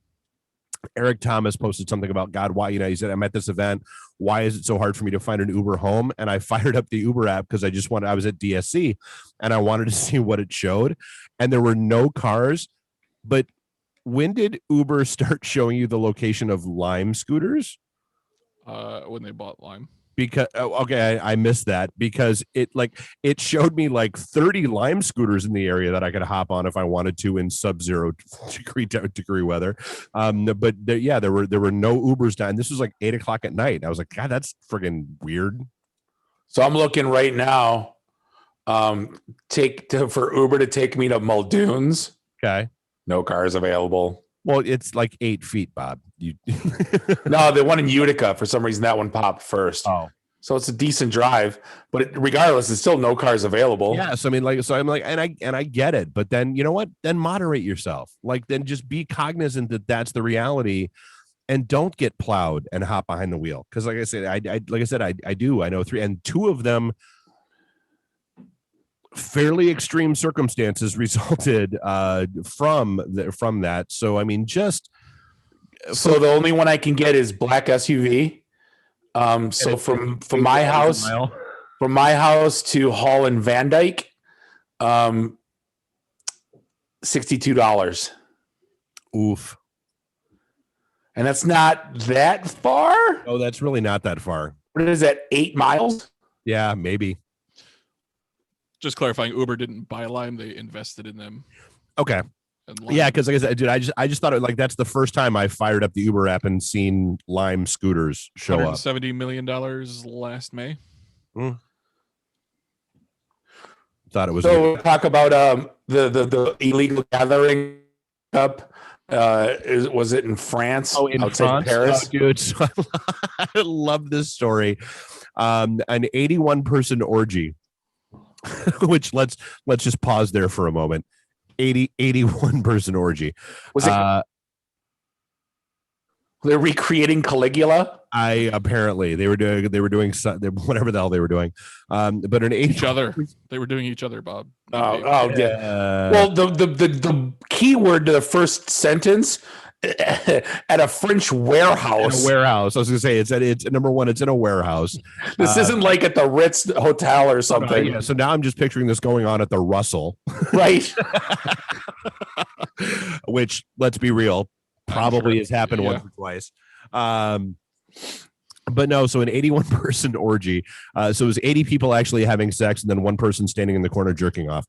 Eric Thomas posted something about God. Why, he said, I'm at this event. Why is it so hard for me to find an Uber home? And I fired up the Uber app because I was at DSC and I wanted to see what it showed. And there were no cars. But when did Uber start showing you the location of Lime scooters? When they bought Lime. Because I missed that because it showed me like 30 Lime scooters in the area that I could hop on if I wanted to in sub-zero degree weather. But there were no Ubers down. This was like 8:00 at night. I was like, God, that's friggin' weird. So I'm looking right now. For Uber to take me to Muldoon's. Okay. No cars available. Well, it's like 8 feet, Bob. No, the one in Utica, for some reason, that one popped first. Oh, so it's a decent drive, but regardless, it's still no cars available. Yeah, so I'm like, and I get it, but then you know what? Then moderate yourself. Like, then just be cognizant that that's the reality, and don't get plowed and hop behind the wheel. Because, like I said, I know 3 and 2 of them. Fairly extreme circumstances resulted from that. So I mean, so the only one I can get is black SUV. So from my house to Hall and Van Dyke, $62. Oof. And that's not that far. Oh, that's really not that far. What is that? 8 miles? Yeah, maybe. Just clarifying, Uber didn't buy Lime; they invested in them. Okay. Yeah, because like I said, dude, I just thought that's the first time I fired up the Uber app and seen Lime scooters show up. $170 million last May. Thought it was. So we'll talk about the illegal gathering up. Was it in France? Oh, in France, Paris, dude. So I love this story. An 81-person orgy. Which let's just pause there for a moment. 81 person orgy. Was it? They're recreating Caligula. Apparently they were doing whatever the hell they were doing. But an each other. They were doing each other, Bob. Yeah. Well, the key word to the first sentence. At a French warehouse. I was gonna say it's number one. It's in a warehouse. This isn't like at the Ritz Hotel or something. Yeah. So now I'm just picturing this going on at the Russell, right? Which, let's be real, probably has happened once or twice. But no, so an 81-person orgy. So it was 80 people actually having sex, and then one person standing in the corner jerking off.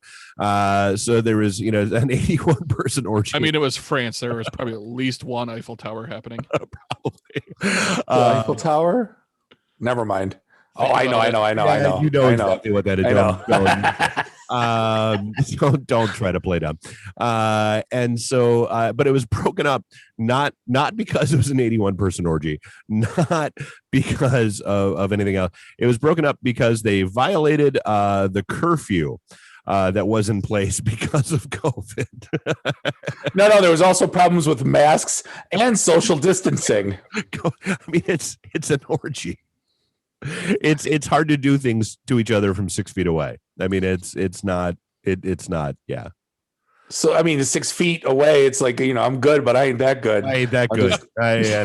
So there was, an 81-person orgy. I mean, it was France. There was probably at least one Eiffel Tower happening. Probably. The Eiffel Tower? Never mind. Oh, I know. You know exactly what that is. Don't try to play dumb. And so, but it was broken up not because it was an 81-person orgy, not because of anything else. It was broken up because they violated the curfew that was in place because of COVID. No, there was also problems with masks and social distancing. I mean, it's an orgy. It's hard to do things to each other from 6 feet away. I mean, it's not. Yeah. So I mean, 6 feet away, it's like, I'm good, but I ain't that good. I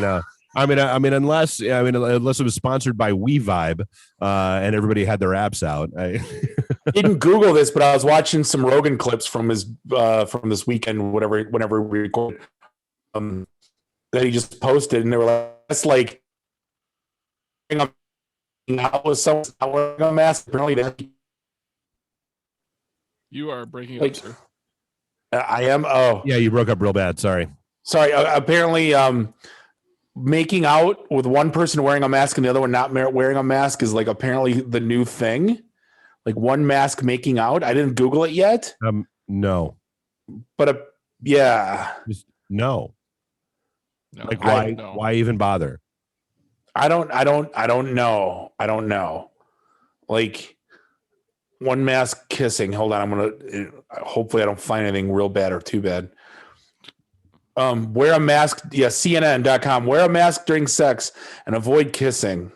know. I mean, unless it was sponsored by WeVibe, and everybody had their apps out. I didn't Google this, but I was watching some Rogan clips from this weekend, whenever we recorded, that he just posted, and they were like, that's like now with someone not wearing a mask. Apparently, you are breaking up, sir. I am. Oh, yeah, you broke up real bad. Sorry. Apparently, making out with one person wearing a mask and the other one not wearing a mask is like apparently the new thing. Like one mask making out. I didn't Google it yet. No. But yeah. No. Like why even bother? I don't know. Like one mask kissing. Hold on, hopefully I don't find anything real bad or too bad. Wear a mask. Yeah, CNN.com. Wear a mask during sex and avoid kissing.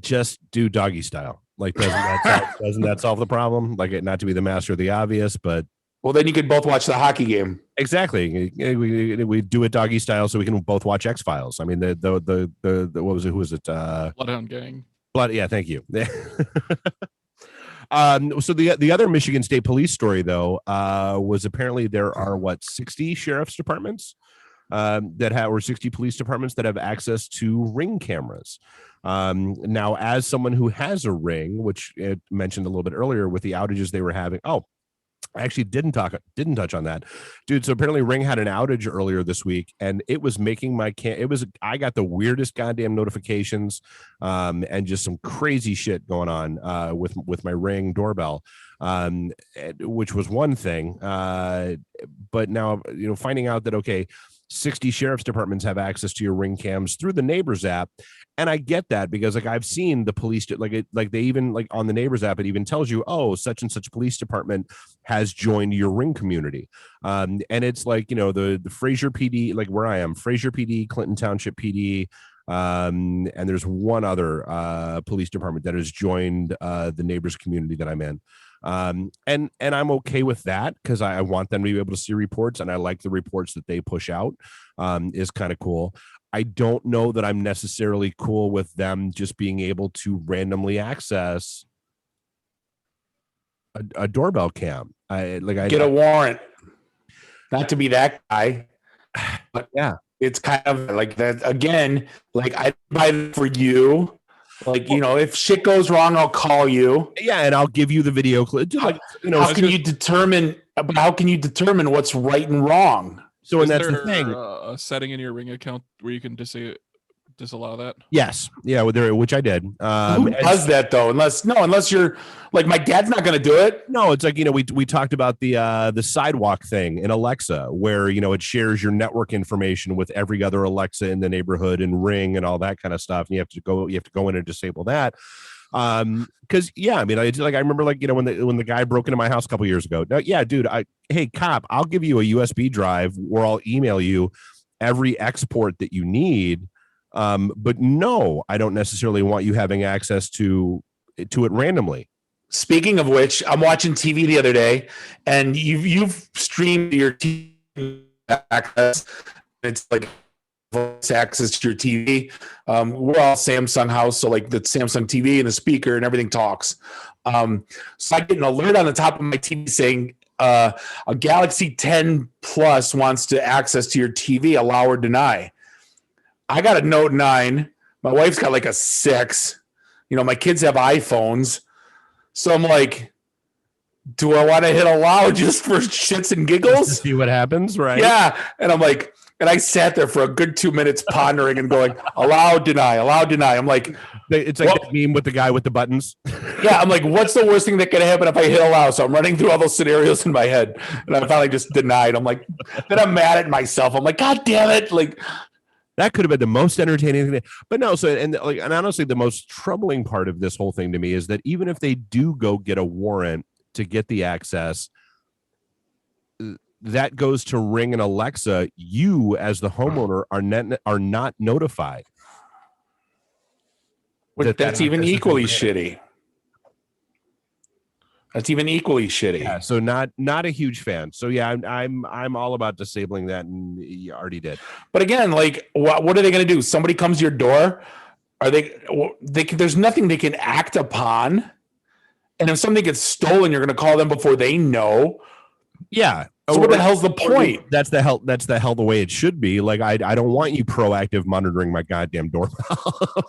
Just do doggy style. Like, doesn't that solve the problem? Like, it not to be the master of the obvious, but well, then you could both watch the hockey game. Exactly. We do it doggy style so we can both watch X-Files. I mean, the what was it? Who was it? Bloodhound Gang. Yeah, thank you. So the other Michigan State Police story, though, was apparently there are 60 sheriff's departments or 60 police departments that have access to Ring cameras. Now, as someone who has a Ring, which it mentioned a little bit earlier with the outages they were having. Oh, I actually didn't touch on that, dude. So apparently Ring had an outage earlier this week, and it was making I got the weirdest goddamn notifications, and just some crazy shit going on with my Ring doorbell, which was one thing. But now, finding out that 60 sheriff's departments have access to your Ring cams through the Neighbors app. And I get that because I've seen the police they even on the Neighbors app, it even tells you, oh, such and such police department has joined your Ring community. And it's the Fraser PD, like where I am, Fraser PD, Clinton Township PD. And there's one other police department that has joined the Neighbors community that I'm in. And I'm okay with that because I want them to be able to see reports, and I like the reports that they push out. Is kind of cool. I don't know that I'm necessarily cool with them just being able to randomly access a doorbell cam. Get a warrant. Not to be that guy, but yeah, it's kind of like that again. Like I buy it for you. Like, if shit goes wrong, I'll call you. Yeah, and I'll give you the video clip. How can you determine what's right and wrong? So, Is and that's there the thing. A setting in your Ring account where you can disallow that? Yes, yeah, which I did. Who does that though? Unless you're like my dad's not going to do it. No, it's like we talked about the sidewalk thing in Alexa, where it shares your network information with every other Alexa in the neighborhood and Ring and all that kind of stuff, and you have to go in and disable that. Because I remember when the guy broke into my house a couple years ago. Now, yeah, dude, hey cop, I'll give you a USB drive or I'll email you every export that you need. But no, I don't necessarily want you having access to it randomly. Speaking of which, I'm watching TV the other day, and you've streamed your TV access. It's like voice access to your TV. We're all Samsung house, so like the Samsung TV and the speaker and everything talks. So I get an alert on the top of my TV saying a Galaxy 10 Plus wants to access to your TV. Allow or deny. I got a Note 9. My wife's got like a 6. My kids have iPhones. So I'm like, do I want to hit allow just for shits and giggles? See what happens, right? Yeah. And I'm like, and I sat there for a good 2 minutes pondering and going, allow, deny, allow, deny. I'm like, it's like that meme with the guy with the buttons. Yeah. I'm like, what's the worst thing that could happen if I hit allow? So I'm running through all those scenarios in my head. And I finally just denied. I'm like, then I'm mad at myself. I'm like, God damn it. Like, that could have been the most entertaining thing. But no, and honestly, the most troubling part of this whole thing to me is that even if they do go get a warrant to get the access, that goes to Ring and Alexa. You, as the homeowner, are not notified. That's even equally shitty. That's even equally shitty. Yeah, so not a huge fan. So yeah, I'm all about disabling that, and you already did. But again, like, what are they going to do? Somebody comes to your door. Are they? There's nothing they can act upon. And if something gets stolen, you're going to call them before they know. Yeah. So what the hell's the point? That's the hell the way it should be. Like I don't want you proactive monitoring my goddamn doorbell.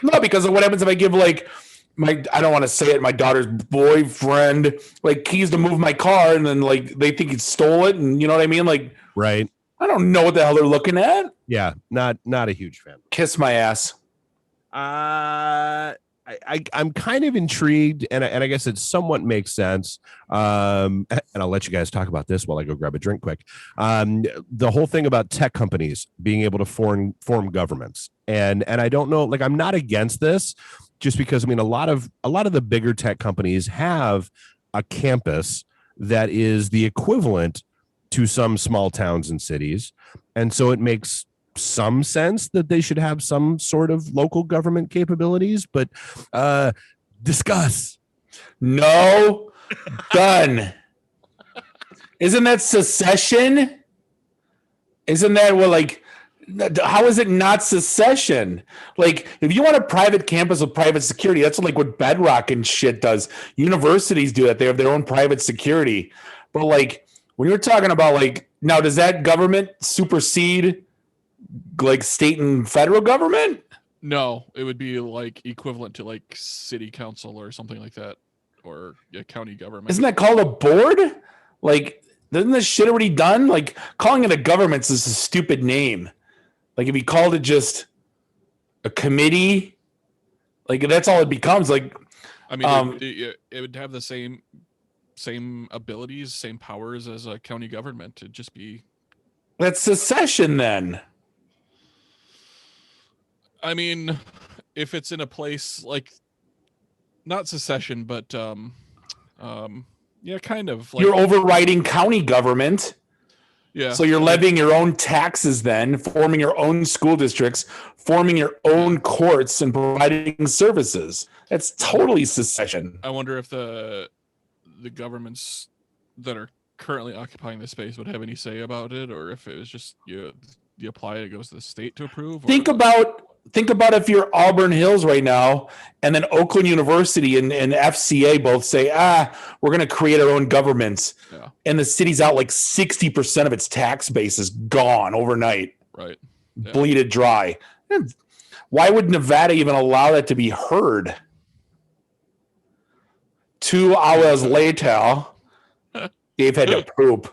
No, because of what happens if I give like. I don't want to say it, my daughter's boyfriend, like keys to move my car, and then like they think he stole it, and you know what I mean? Like, right. I don't know what the hell they're looking at. Yeah, not a huge fan. Kiss my ass. I'm kind of intrigued, and I guess it somewhat makes sense. And I'll let you guys talk about this while I go grab a drink quick. The whole thing about tech companies being able to form governments, and I don't know, like I'm not against this. Just because, I mean, a lot of the bigger tech companies have a campus that is the equivalent to some small towns and cities. And so it makes some sense that they should have some sort of local government capabilities, but discuss. No, done. Isn't that secession? Isn't that what, like, how is it not secession? Like, if you want a private campus with private security, that's like what Bedrock and shit does. Universities do that. They have their own private security. But like, when you're talking about, like, now, does that government supersede like state and federal government? No, it would be like equivalent to like city council or something like that, or county government. Isn't that called a board? Like, isn't this shit already done? Like, calling it a government is a stupid name. Like, if you called it just a committee, like, that's all it becomes. Like, I mean, it would have the same abilities, same powers as a county government. It'd just be, that's secession then. I mean, if it's in a place like, not secession, but yeah, kind of. Like, you're overriding county government. Yeah. So you're levying your own taxes then, forming your own school districts, forming your own courts, and providing services. That's totally secession. I wonder if the governments that are currently occupying the space would have any say about it, or if it was just you apply it goes to the state to approve. Think about if you're Auburn Hills right now, and then Oakland University and FCA both say, we're going to create our own governments. Yeah. And the city's out like 60% of its tax base is gone overnight. Right. Yeah. Bleeded dry. Why would Nevada even allow that to be heard? 2 hours later, Dave had to poop.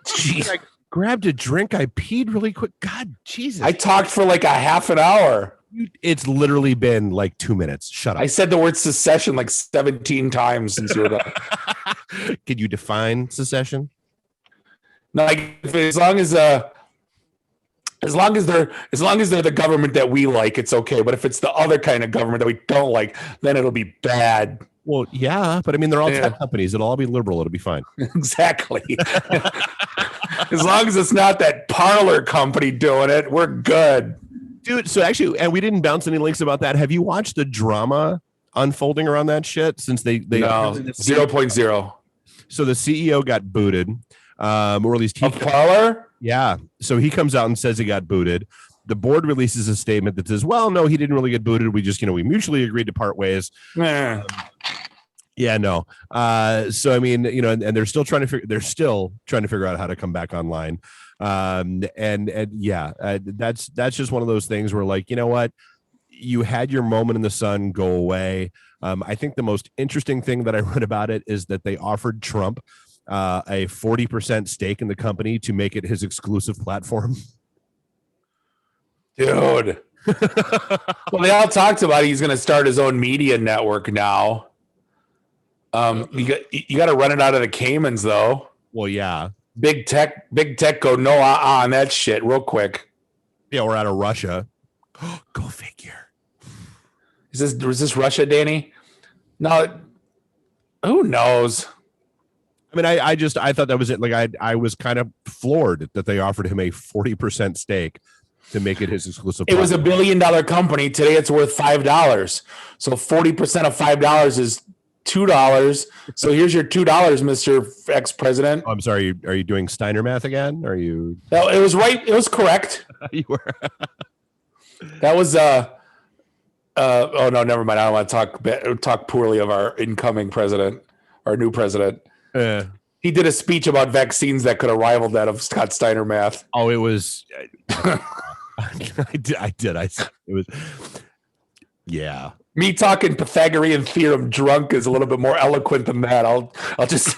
Jeez. I grabbed a drink. I peed really quick. God, Jesus. I talked for like a half an hour. It's literally been like 2 minutes. Shut up. I said the word secession like 17 times since you were done. Could you define secession? Like, as long as they're the government that we like, it's okay. But if it's the other kind of government that we don't like, then it'll be bad. Well, yeah, but I mean, they're all tech companies. It'll all be liberal. It'll be fine. Exactly. As long as it's not that parlor company doing it, we're good. Dude, so actually, and we didn't bounce any links about that. Have you watched the drama unfolding around that shit since they no 0.0? So the CEO got booted, or at least of parlor. Yeah. So he comes out and says he got booted. The board releases a statement that says, well, no, he didn't really get booted. We just, we mutually agreed to part ways. Yeah, no. So, I mean, and they're still trying to figure out how to come back online. That's just one of those things where, like, you know what? You had your moment in the sun, go away. I think the most interesting thing that I read about it is that they offered Trump a 40% stake in the company to make it his exclusive platform. Dude. Well, they all talked about he's going to start his own media network now. You got to run it out of the Caymans, though. Well, yeah. Big tech go no on that shit real quick. Yeah, we're out of Russia. Go figure. Was this Russia, Danny? No. Who knows? I mean, I thought that was it. Like, I was kind of floored that they offered him a 40% stake to make it his exclusive. It was $1 billion company. Today it's worth $5. So 40% of $5 is $2. So here's your $2, Mr. Ex-President. Oh, I'm sorry. Are you doing Steiner math again? Are you? No, it was right. It was correct. You were. That was oh no, never mind. I don't want to talk poorly of our incoming president, our new president. He did a speech about vaccines that could have rivaled that of Scott Steiner math. Oh, it was. I did. It was. Yeah. Me talking Pythagorean theorem drunk is a little bit more eloquent than that. I'll just.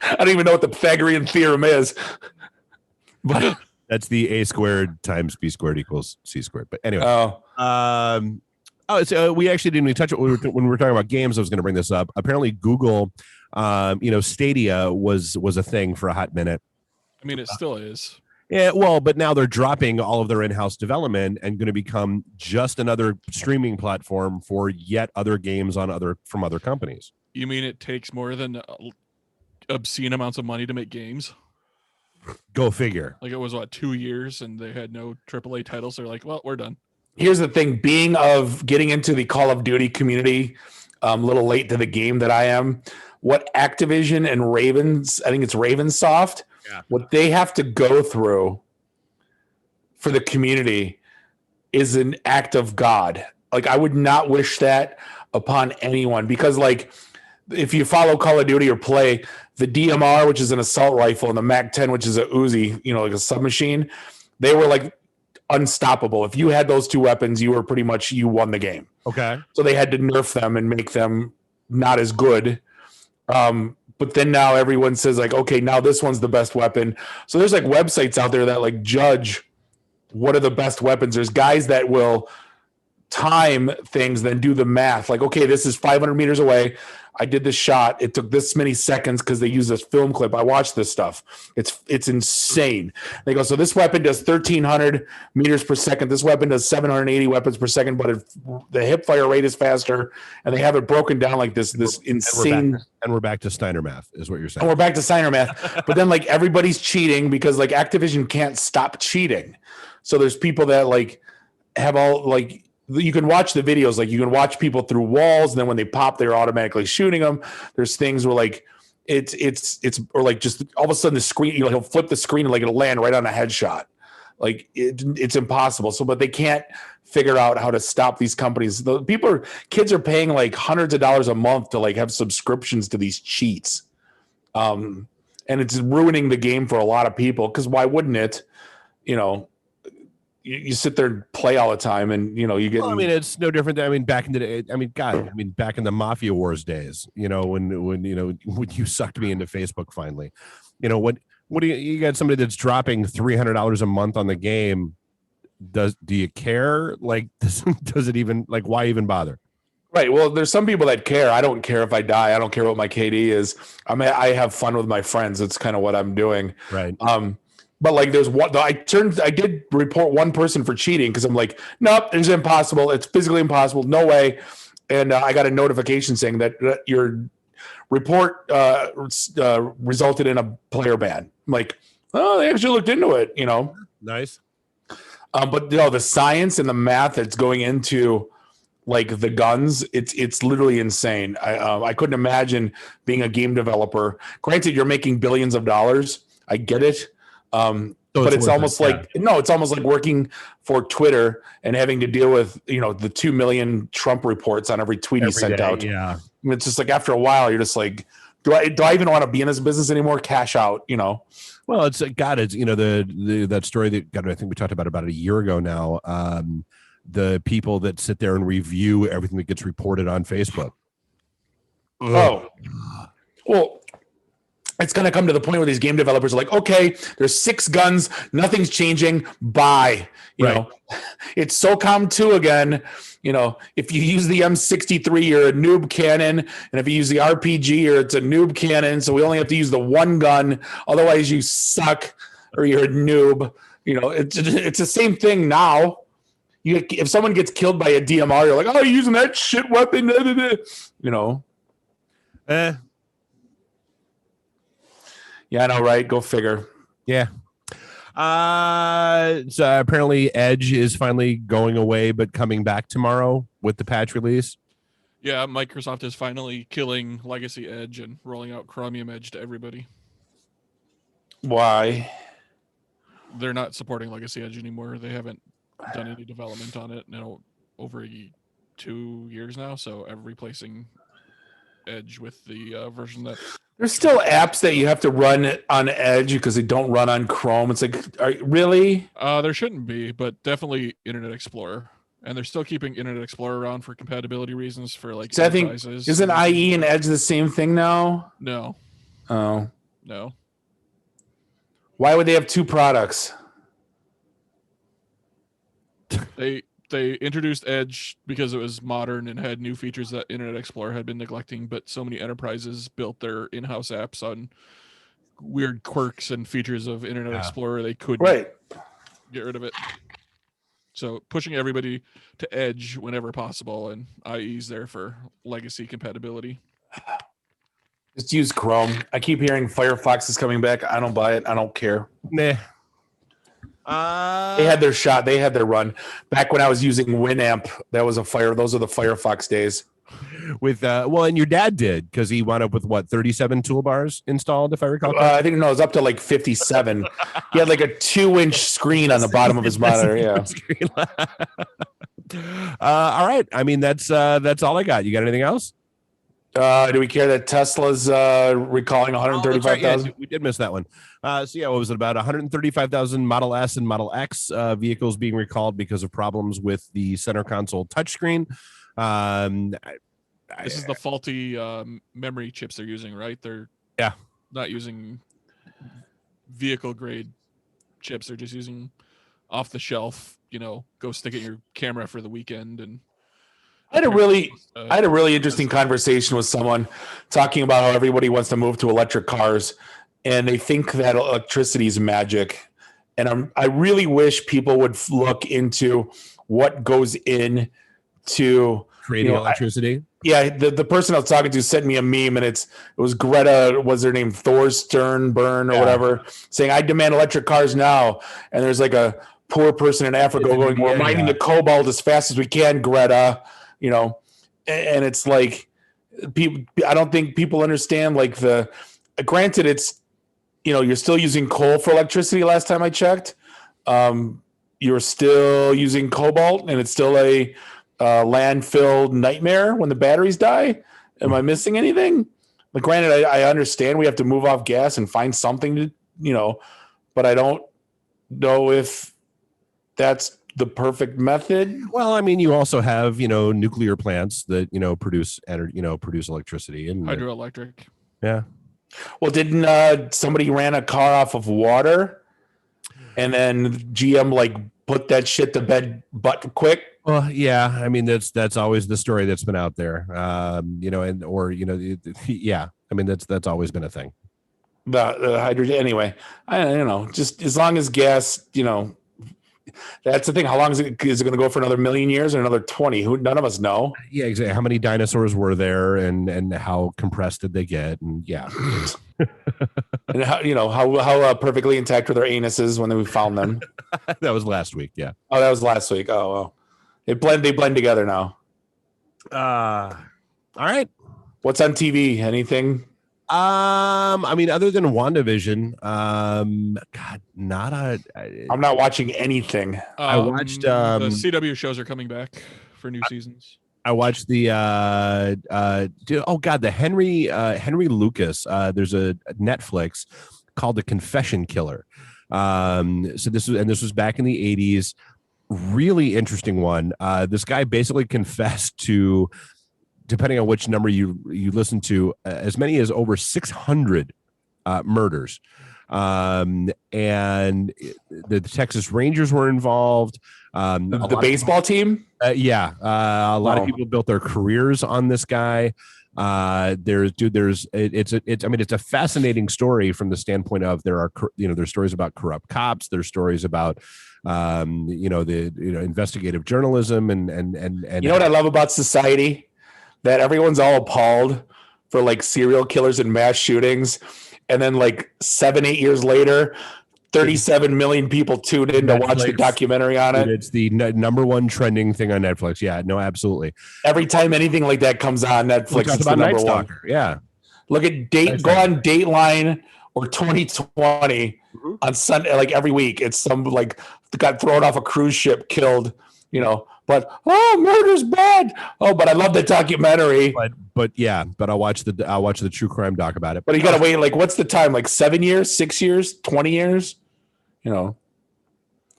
I don't even know what the Pythagorean theorem is. But that's the a squared times b squared equals c squared. But anyway. So we actually didn't even touch it when we were talking about games. I was going to bring this up. Apparently, Google, Stadia was a thing for a hot minute. I mean, it still is. Yeah, well, but now they're dropping all of their in-house development and going to become just another streaming platform for yet other games from other companies. You mean it takes more than obscene amounts of money to make games. Go figure. Like it was 2 years and they had no AAA titles. They're like, well, we're done. Here's the thing: getting into the Call of Duty community, a little late to the game that I am. What Activision and Ravens, I think it's Ravensoft, what they have to go through for the community is an act of God. Like I would not wish that upon anyone, because like if you follow Call of Duty or play the DMR, which is an assault rifle, and the MAC-10, which is a Uzi, like a submachine, they were like unstoppable. If you had those two weapons, you won the game. Okay. So they had to nerf them and make them not as good. But then now everyone says like, okay, now this one's the best weapon. So there's like websites out there that like judge what are the best weapons. There's guys that will time things, then do the math. Like, okay, this is 500 meters away. I did this shot. It took this many seconds because they use this film clip. I watched this stuff. It's insane. They go, so this weapon does 1,300 meters per second. This weapon does 780 weapons per second, but the hip fire rate is faster. And they have it broken down like this insane. And we're back to Steiner math, is what you're saying. And we're back to Steiner math. But then like everybody's cheating because like Activision can't stop cheating. So there's people that like have all like. You can watch the videos, like you can watch people through walls, and then when they pop, they're automatically shooting them. There's things where like it's or like just all of a sudden the screen, he'll flip the screen and like it'll land right on a headshot. Like it's impossible. So, but they can't figure out how to stop these companies. Kids are paying like hundreds of dollars a month to like have subscriptions to these cheats, and it's ruining the game for a lot of people. Because why wouldn't it? You sit there and play all the time, and you get. Well, I mean, it's no different than back in the day. Back in the Mafia Wars days, when you sucked me into Facebook finally, what do you got somebody that's dropping $300 a month on the game? Do you care? Like, does it even like why even bother? Right. Well, there's some people that care. I don't care if I die. I don't care what my KD is. I have fun with my friends. It's kind of what I'm doing. Right. But like there's one, I did report one person for cheating because I'm like, nope, it's impossible. It's physically impossible. No way. And I got a notification saying that your report resulted in a player ban. I'm like, oh, they actually looked into it, Nice. But the science and the math that's going into like the guns, it's literally insane. I couldn't imagine being a game developer. Granted, you're making billions of dollars. I get it. But it's almost it's almost like working for Twitter and having to deal with, the 2 million Trump reports on every tweet he sent out. Yeah. It's just like, after a while, you're just like, do I even want to be in this business anymore? Cash out, Well, it's that story that I think we talked about a year ago now. The people that sit there and review everything that gets reported on Facebook. Oh, well, it's going to come to the point where these game developers are like, okay, there's 6 guns, nothing's changing. Bye. You know, it's SOCOM 2 again. If you use the M63, you're a noob cannon. And if you use the RPG, it's a noob cannon. So we only have to use the one gun. Otherwise you suck or you're a noob. It's the same thing now. If someone gets killed by a DMR, you're like, oh, you're using that shit weapon. Yeah, I know, right? Go figure. Yeah. So apparently Edge is finally going away, but coming back tomorrow with the patch release. Yeah, Microsoft is finally killing Legacy Edge and rolling out Chromium Edge to everybody. Why? They're not supporting Legacy Edge anymore. They haven't done any development on it in over 2 years now, so I'm replacing Edge with the version that... There's still apps that you have to run on Edge because they don't run on Chrome. It's like, really? There shouldn't be, but definitely Internet Explorer. And they're still keeping Internet Explorer around for compatibility reasons for like enterprises. Isn't IE and Edge the same thing now? No. Oh. No. Why would they have 2 products? They introduced Edge because it was modern and had new features that Internet Explorer had been neglecting, but so many enterprises built their in-house apps on weird quirks and features of Internet Explorer they couldn't get rid of it. So pushing everybody to Edge whenever possible, and IE's there for legacy compatibility. Just use Chrome. I keep hearing Firefox is coming back. I don't buy it. I don't care. Nah. They had their shot. They had their run. Back when I was using Winamp, those are the Firefox days. With and your dad did, because he wound up with what, 37 toolbars installed, if I recall. I think it was up to like 57. He had like a 2-inch screen on the bottom of his monitor. Yeah. All right. I mean, that's all I got. You got anything else? Do we care that Tesla's recalling 135,000? Yeah, we did miss that one. What was it, about 135,000 Model S and Model X vehicles being recalled because of problems with the center console touchscreen. This is the faulty memory chips they're using, right? They're not using vehicle grade chips. They're just using off the shelf, go stick it in your camera for the weekend. And I had a really interesting conversation with someone talking about how everybody wants to move to electric cars and they think that electricity is magic. And I really wish people would look into what goes into creating electricity. The person I was talking to sent me a meme, and it was Greta, was her name Thorsternburn or whatever, saying, "I demand electric cars now." And there's like a poor person in Africa going, "We're mining the cobalt as fast as we can, Greta." And it's like, I don't think people understand, like, granted, it's, you're still using coal for electricity. Last time I checked, you're still using cobalt, and it's still a landfill nightmare when the batteries die. Am I missing anything? Like, granted, I understand we have to move off gas and find something to, but I don't know if that's the perfect method. Well, I mean, you also have, nuclear plants that, produce energy, produce electricity and hydroelectric. Yeah. Well, didn't somebody ran a car off of water and then GM like put that shit to bed butt quick? Well, yeah. I mean, that's always the story that's been out there. Yeah. I mean, that's always been a thing. The hydrogen. Anyway, just as long as gas, that's the thing. How long is it going to go for? Another million years or another 20? None of us know. Yeah, exactly. How many dinosaurs were there, and how compressed did they get? And yeah, and how perfectly intact were their anuses when we found them? That was last week. Yeah. Oh, that was last week. Oh well, they blend together now. All right. What's on TV? Anything? I mean, other than WandaVision, I'm not watching anything. I watched the CW shows are coming back for new seasons. I watched the the Henry Lucas. There's a Netflix called The Confession Killer. So this was back in the 80s. Really interesting one. This guy basically confessed to, depending on which number you listen to, as many as over 600 murders. And the Texas Rangers were involved. The baseball team? A lot of people built their careers on this guy. It's a fascinating story from the standpoint of there's stories about corrupt cops. There's stories about investigative journalism and what I love about society? That everyone's all appalled for like serial killers and mass shootings. And then like 7-8 years later, 37 million people tuned in to watch the documentary on it. It's the number one trending thing on Netflix. Yeah, no, absolutely. Every time anything like that comes on Netflix, it's the number one. Yeah. Look at go on Dateline or 2020 on Sunday, like every week. It's some like got thrown off a cruise ship, killed, but murder's bad. Oh, but I love the documentary. But I'll watch the true crime doc about it. But you gotta wait, like, what's the time? Like 7 years, 6 years, 20 years? I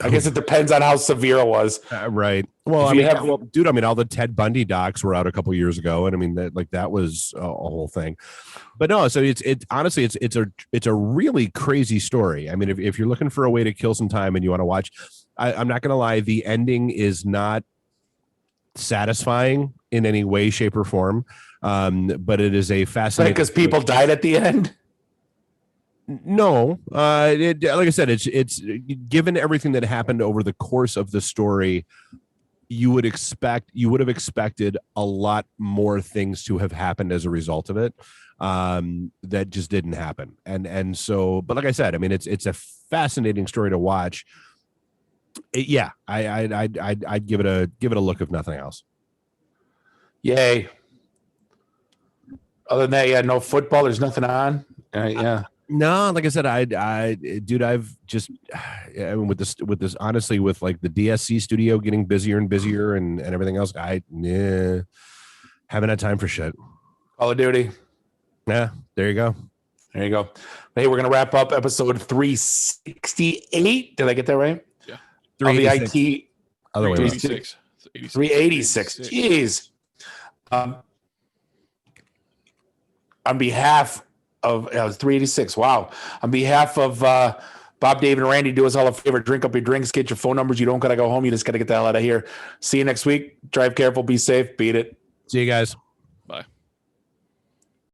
guess it depends on how severe it was. Right. Well, dude, all the Ted Bundy docs were out a couple years ago, and I mean that was a whole thing. But no, so it's honestly it's a really crazy story. I mean, if you're looking for a way to kill some time and you want to watch, I'm not gonna lie, the ending is not satisfying in any way, shape, or form. But it is a fascinating because people died at the end. No, like I said, it's given everything that happened over the course of the story, you would have expected a lot more things to have happened as a result of it. that just didn't happen. And so, but like I said, I mean, it's a fascinating story to watch. I'd give it a look if nothing else. Yay. Other than that, yeah, no football. There's nothing on. Yeah. No, like I said, I've just with this honestly, with like the DSC studio getting busier and busier and everything else, haven't had time for shit. Call of Duty. Yeah, there you go. There you go. Hey, we're gonna wrap up episode 368. Did I get that right? Yeah. 386. IT. Other way around. 386. Jeez. On behalf of, it was 386. Wow. On behalf of Bob, Dave, and Randy, do us all a favor. Drink up your drinks. Get your phone numbers. You don't got to go home. You just got to get the hell out of here. See you next week. Drive careful. Be safe. Beat it. See you guys.